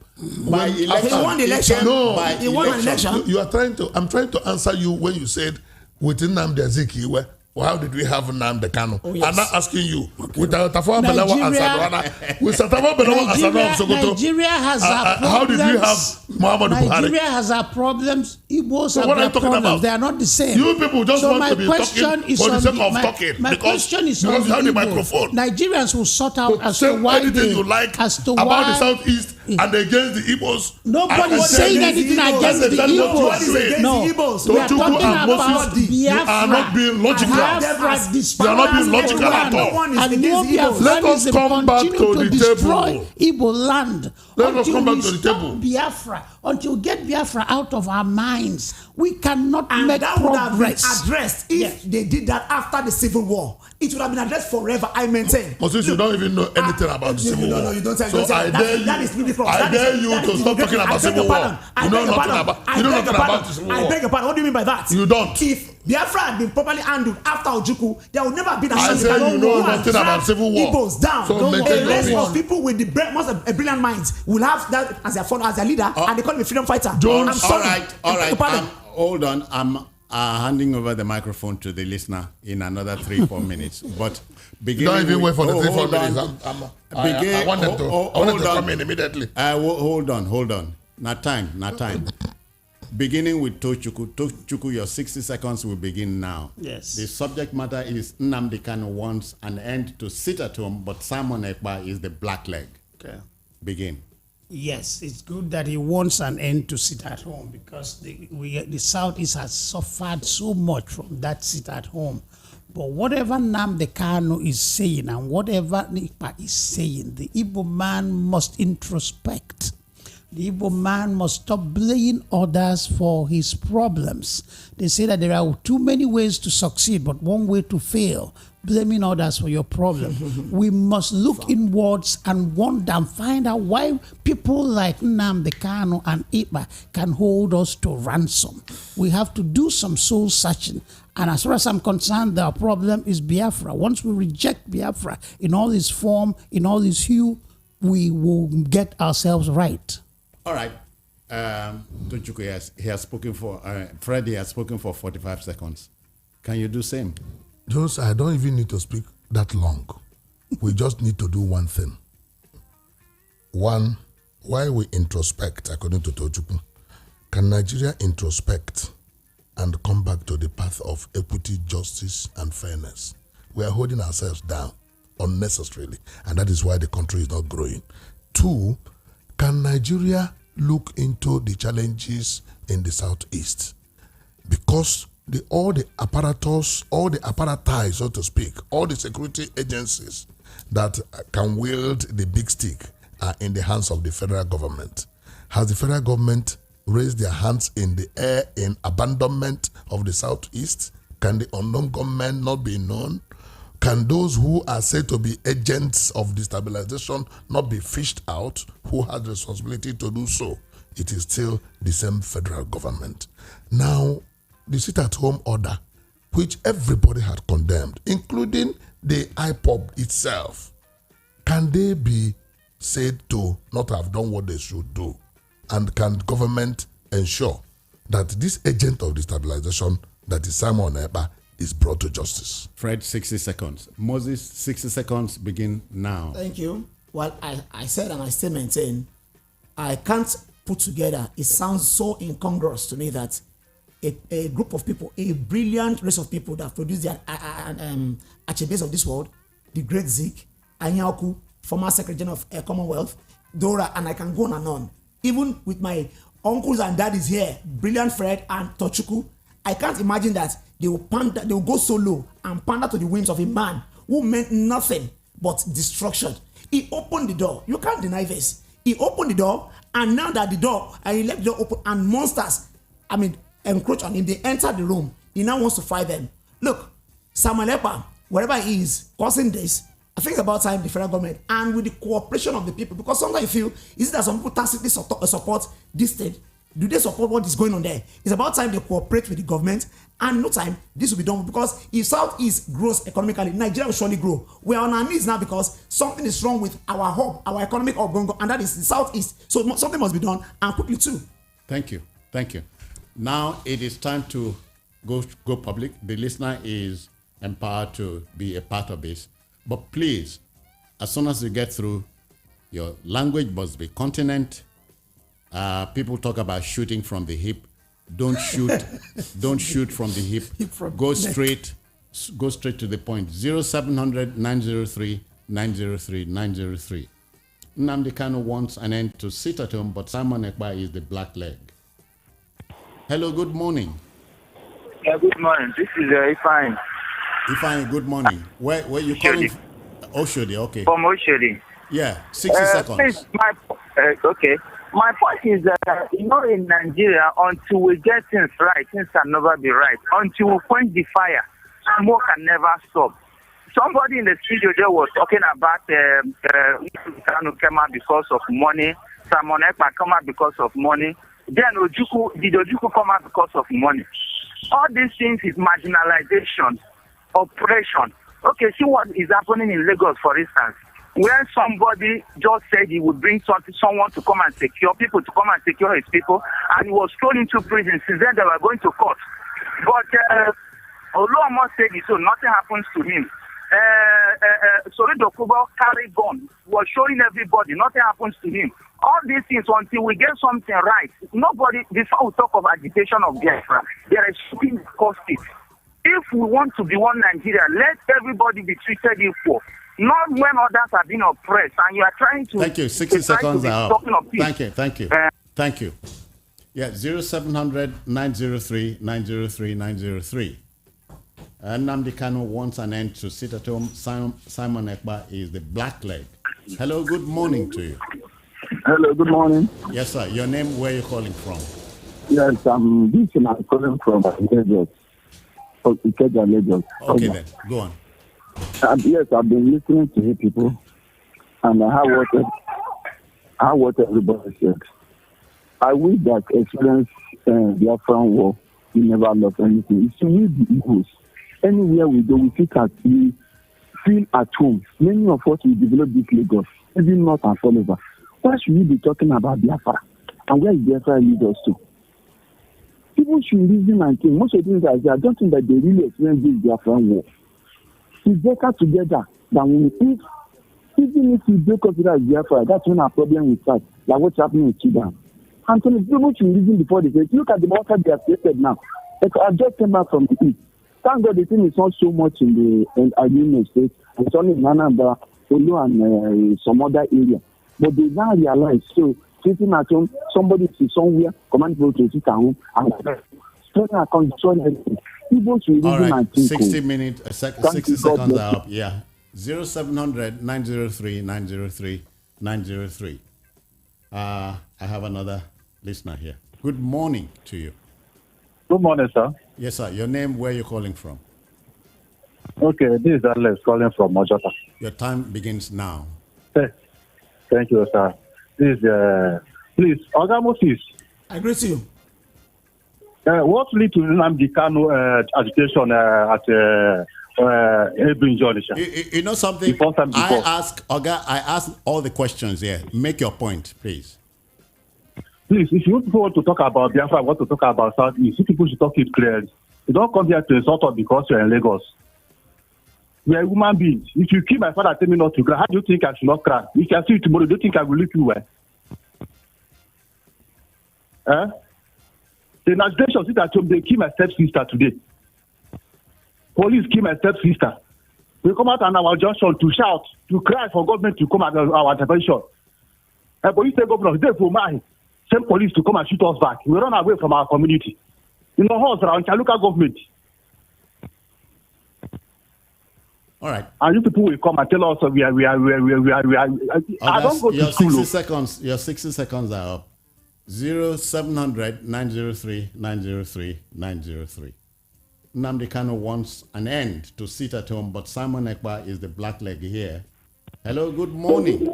By election. He won the election. No, he won an election. You are trying to. I'm trying to answer you when you said within Nnamdi Azikiwe. How did we have Nnamdi Kanu? Oh, yes. I'm not asking you. With Tafawa Balewa and Sadwana. With Tafawa Balewa and Sadwana Sokoto. Nigeria has how did we have Muhammad Buhari? Nigeria has our problems. Igbos so have their problems. About? They are not the same. You people just want to be talking for the sake of talking. My question is because you have the microphone. Nigerians will sort out as to why anything you like about the Southeast and against the Igbos. Nobody is saying anything against the Igbos. No, we are talking about Biafra. You are not being logical. You are not being logical at all. And no Biafranism continue to destroy Igbo land. Let us come back to the table. Biafra, until we get Biafra out of our minds, we cannot make that would have been progress. addressed if they did that after the Civil War. It would have been addressed forever, I maintain. Moses, you don't even know anything about the Civil War. No, you don't tell So I dare you, that is ridiculous. I dare you to stop talking about Civil War. You know nothing about the Civil War. I beg your pardon. What do you mean by that? You don't. If Biafra had been properly handled after Ojukwu, there would never have been a I say you know nothing about Civil War. Igbos down. So a race of people with the most brilliant minds will have that as their leader, and they call him a freedom fighter. All right. Hold on. I'm handing over the microphone to the listener in another 3-4 minutes. But don't even wait for the 3-4 minutes. I want them to come in immediately. Hold on. Not time. Beginning with Tochukwu, your 60 seconds will begin now. Yes. The subject matter is Nnamdi Kanu wants an end to sit at home, but Simon Ekpa is the black leg. Okay. Begin. Yes, it's good that he wants an end to sit at home, because the Southeast has suffered so much from that sit at home. But whatever Nnamdi Kanu is saying and whatever Ekpa is saying, the Igbo man must introspect. The Igbo man must stop blaming others for his problems. They say that there are too many ways to succeed, but one way to fail. Blaming others for your problem. We must look inwards and wonder and find out why people like Nnamdi Kanu and Ekpa can hold us to ransom. We have to do some soul searching. And as far as I'm concerned, the problem is Biafra. Once we reject Biafra in all its form, in all its hue, we will get ourselves right. All right. Tochukwu, he has spoken for, Freddie has spoken for 45 seconds. Can you do same? Jones, I don't even need to speak that long. We just need to do one thing. One, while we introspect, according to Tochukwu, can Nigeria introspect and come back to the path of equity, justice, and fairness? We are holding ourselves down unnecessarily, and that is why the country is not growing. Two, can Nigeria look into the challenges in the Southeast? Because all the apparatus, all the apparati, so to speak, all the security agencies that can wield the big stick are in the hands of the federal government. Has the federal government raised their hands in the air in abandonment of the Southeast? Can the unknown government not be known? Can those who are said to be agents of destabilization not be fished out? Who has the responsibility to do so? It is still the same federal government. Now, the sit-at-home order, which everybody had condemned, including the IPOB itself, can they be said to not have done what they should do? And can government ensure that this agent of destabilization, that is Simon Ekpa, is brought to justice? Fred, 60 seconds. Moses, 60 seconds begin now. Thank you. Well, I said and I still maintain, I can't put together, it sounds so incongruous to me that a group of people, a brilliant race of people that produce the Achebes of this world, the great Zeke, Anyaoku, former Secretary General of Commonwealth, Dora, and I can go on and on. Even with my uncles and daddies here, brilliant Fred and Tochukwu, I can't imagine that they will go so low and pander to the whims of a man who meant nothing but destruction. He opened the door. You can't deny this. He opened the door, and now that the door, and he left the door open, and monsters, encroach on him. They enter the room. He now wants to fight them. Look, Samuel Ekpa, wherever he is, causing this, I think it's about time the federal government, and with the cooperation of the people, because sometimes I feel, is it that some people tacitly support this state? Do they support what is going on there? It's about time they cooperate with the government, and no time this will be done, because if Southeast grows economically, Nigeria will surely grow. We are on our knees now because something is wrong with our hub, our economic hub, and that is the Southeast. So something must be done, and quickly too. Thank you. Now it is time to go public. The listener is empowered to be a part of this. But please, as soon as you get through, your language must be continent. People talk about shooting from the hip. Don't shoot. Don't shoot from the hip. Go straight to the point. 0700 903 903 903. Nnamdi Kanu wants an end to sit at home, but Simon Ekpa is the black leg. Hello, good morning. Yeah, good morning. This is Ifeanyi. Ifeanyi, good morning. Where you calling? Oshodi, okay. From Oshodi. Yeah, 60 seconds. Please, okay. My point is that, in Nigeria, until we get things right, things can never be right. Until we quench the fire, smoke can never stop. Somebody in the studio there was talking about Kanu came out because of money. Simon Ekpa come out because of money. Then Ojuku come out because of money. All these things is marginalization, oppression. Okay, see what is happening in Lagos, for instance, where somebody just said he would bring someone to come and secure people, to come and secure his people, and he was thrown into prison. Since then, they were going to court. But although must say this, so nothing happens to him. Sorido Kubo carry gun, was showing everybody, nothing happens to him. All these things, until we get something right, nobody, before we talk of agitation of Biafra, there is something cost it. If we want to be one Nigeria, let everybody be treated equal. Not when others are being oppressed, and you are trying to... Thank you. 60 seconds are up. Thank you. Thank you. Yeah, 0700 903 903 903. Nnamdi Kanu wants an end to sit at home. Simon Ekpa is the black leg. Hello, good morning to you. Hello, good morning. Yes, sir. Your name, where are you calling from? Yes, I'm calling from Lagos. Lagos. Okay, then. Go on. Yes, I've been listening to you people, and I heard what everybody said. I wish that experience the Biafran war, we never lost anything. It's to meet the Igbos. Anywhere we go, we feel at home. Many of us will develop this Lagos, even north and all over. Why should we be talking about Biafra? And where is Biafra lead us to? People should reason and think. Most of the things I don't think that they really experience this Biafran war. It's better together than even if we break up with Biafra, that's when our problem will start. Like what's happening in Sudan. And so people should reason before they say, look at the water they have created now. I just came back from the east. Thank God the thing is not so much in the United States. It's only in Anambra, Olu, and some other area. But they now realize, so sitting at home, somebody is somewhere, command people to sit at home, and control everything. People should reason and think. 60 seconds are up. Yeah. 0700 903 903 903. I have another listener here. Good morning to you. Good morning, sir. Yes, sir. Your name, where are you calling from? Okay, this is Alex calling from Mojota. Your time begins now. Thank you, sir. Please, Oga Moses. I agree to you. What lead to Nnamdi Kanu agitation at Hebron Jordan? You know something? I ask all the questions here. Make your point, please. Please, if you want to talk about Biafra, want to talk about Southeast, you people should talk it clearly. You don't come here to insult us because you're in Lagos. We are human beings. If you kill my father, tell me not to cry. How do you think I should not cry? If I see you tomorrow, do you think I will leave you well? The agitation sit at home, they kill my stepsister today. Police kill my stepsister. We come out on our junction to shout, to cry for government to come at our intervention. And police say governor, they for mine. Send police to come and shoot us back. We run away from our community. You know, us around Chaluka government. All right. And you people will come and tell us we are. I don't go to school. 60 seconds are up. 0700 903 903 903. Nnamdi Kanu wants an end to sit at home, but Simon Ekpa is the black leg here. Hello, good morning.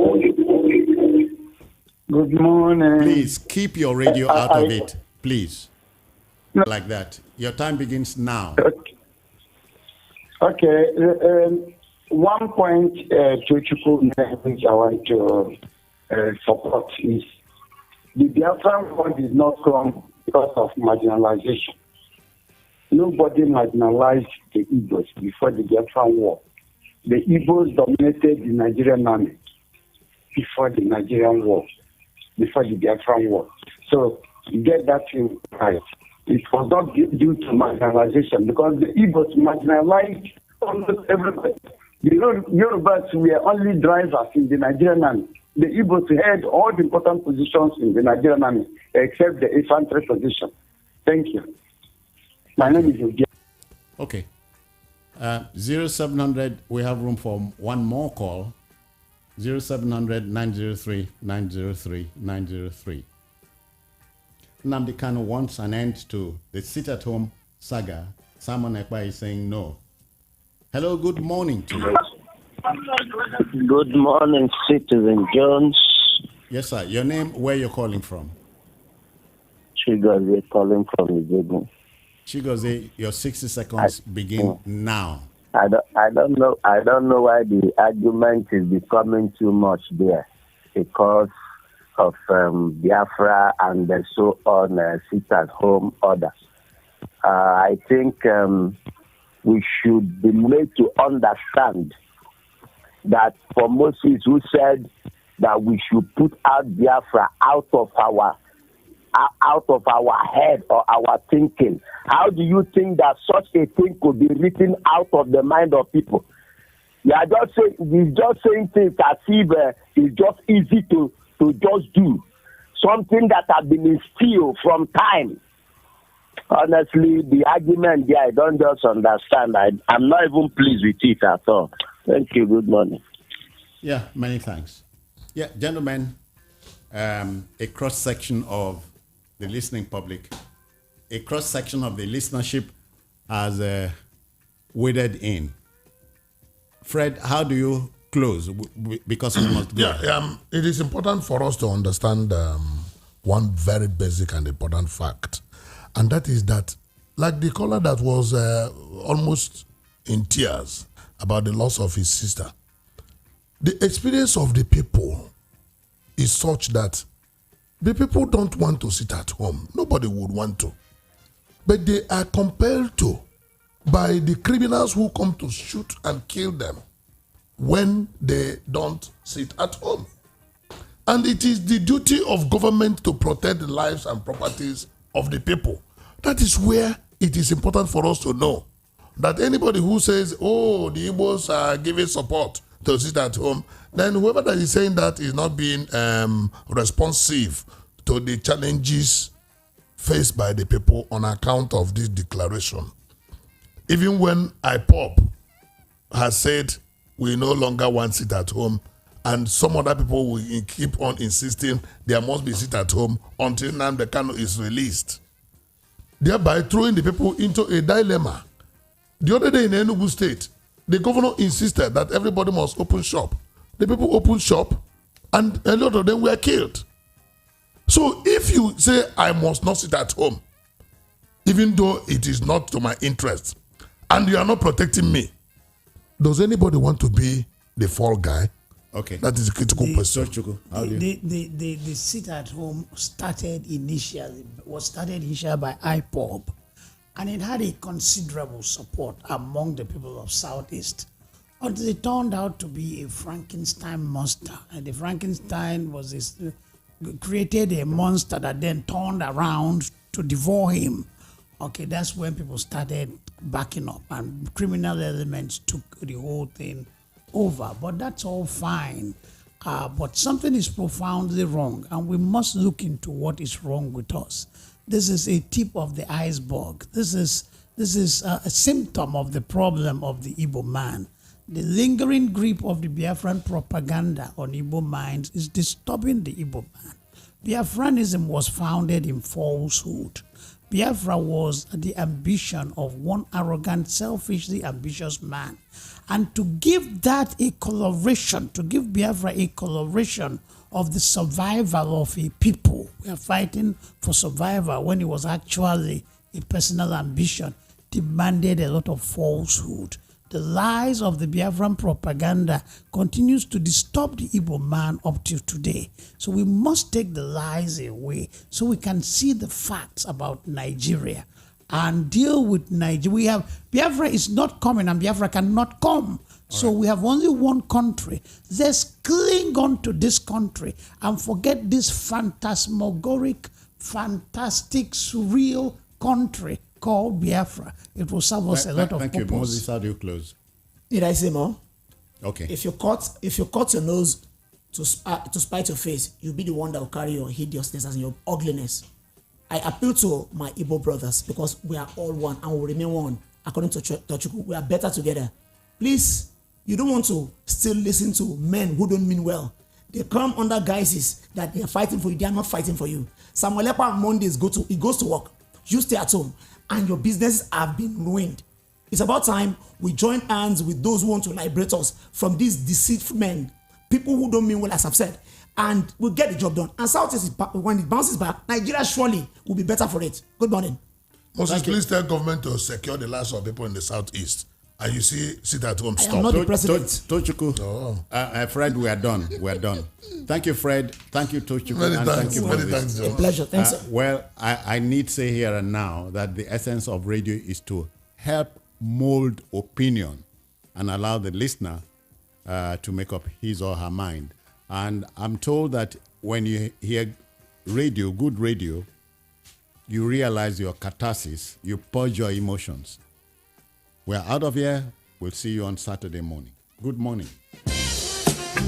Good morning. Please keep your radio out of it, please. Like that. Your time begins now. Okay. One point which I want to support is the Biafran war did not come because of marginalization. Nobody marginalized the Igbos before the Biafran war. The Igbos dominated the Nigerian army before the Nigerian war, before the Biafran war. So you get that thing right. It was not due to marginalization because the Igbos marginalized almost everybody. The Yorubas were only drivers in the Nigerian army. the Igbos held all the important positions in the Nigerian army, except the infantry position. Thank you. My name is Ijeoma. Okay. 0700, we have room for one more call. 0700 903 903 903. Nnamdi Kanu wants an end to the sit-at-home saga. Simon Ekpa is saying no. Hello, good morning to you. Good morning, Citizen Jones. Yes, sir. Your name, where you're calling from? Chigozie calling from Ijeoma. Chigozie, your 60 seconds begin now. I don't know why the argument is becoming too much there, because of Biafra and the so-on sit-at-home orders. I think we should be made to understand that for Moses, who said that we should put out Biafra out of our head or our thinking. How do you think that such a thing could be written out of the mind of people? He's just saying things as if it's just easy to just do. Something that has been instilled from time. Honestly, the argument there, I don't just understand. I'm not even pleased with it at all. Thank you. Good morning. Yeah, many thanks. Yeah, gentlemen, a cross-section of the listening public, a cross-section of the listenership has waded in. Fred, how do you close? Because we must go. It is important for us to understand one very basic and important fact, and that is that, like the caller that was almost in tears about the loss of his sister, the experience of the people is such that the people don't want to sit at home. Nobody would want to. But they are compelled to by the criminals who come to shoot and kill them when they don't sit at home. And it is the duty of government to protect the lives and properties of the people. That is where it is important for us to know that anybody who says, oh, the Igbos are giving support to sit at home, then whoever that is saying that is not being responsive to the challenges faced by the people on account of this declaration. Even when IPOP has said we no longer want sit at home, and some other people will keep on insisting there must be sit at home until Nnamdi Kanu is released, thereby throwing the people into a dilemma. The other day in Enugu State, the governor insisted that everybody must open shop. The people opened shop, and a lot of them were killed. So if you say, I must not sit at home, even though it is not to my interest, and you are not protecting me, does anybody want to be the fall guy? Okay. That is a critical question. The sit at home was started initially by IPOB, and it had a considerable support among the people of Southeast. Until it turned out to be a Frankenstein monster, and the Frankenstein created a monster that then turned around to devour him. Okay, that's when people started backing up, and criminal elements took the whole thing over. But that's all fine. But something is profoundly wrong, and we must look into what is wrong with us. This is a tip of the iceberg. This is a symptom of the problem of the Igbo man. The lingering grip of the Biafran propaganda on Igbo minds is disturbing the Igbo man. Biafranism was founded in falsehood. Biafra was the ambition of one arrogant, selfishly ambitious man. And to give that a coloration, to give Biafra a coloration of the survival of a people, we are fighting for survival when it was actually a personal ambition, demanded a lot of falsehood. The lies of the Biafran propaganda continues to disturb the Igbo man up till today. So we must take the lies away so we can see the facts about Nigeria and deal with Nigeria. Biafra is not coming, and Biafra cannot come. So we have only one country. Let's cling on to this country and forget this phantasmagoric, fantastic, surreal country called Biafra. It will serve us a lot of purpose. Thank you. Moses, how do you close? Did I say more? Okay. If you cut your nose to spite your face, you'll be the one that will carry your hideousness and your ugliness. I appeal to my Igbo brothers because we are all one and will remain one. According to Tochukwu, we are better together. Please, you don't want to still listen to men who don't mean well. They come under guises that they are fighting for you. They are not fighting for you. Samuel Ekpa on Mondays goes to work. You stay at home and your businesses have been ruined. It's about time we join hands with those who want to liberate us from these deceitful men, people who don't mean well, as I've said, and we'll get the job done. And Southeast, when it bounces back, Nigeria surely will be better for it. Good morning. Moses, please tell government to secure the lives of people in the Southeast. And you see, sit at home, stop. I am not the president. Tochukwu, Fred, we are done. We are done. Thank you, Fred. Thank you, Tochukwu. Many and thanks. Thank you, Many thanks, John. A pleasure. Thanks, sir. Well, I need to say here and now that the essence of radio is to help mold opinion and allow the listener to make up his or her mind. And I'm told that when you hear radio, good radio, you realize your catharsis, you purge your emotions. We're out of here. We'll see you on Saturday morning. Good morning.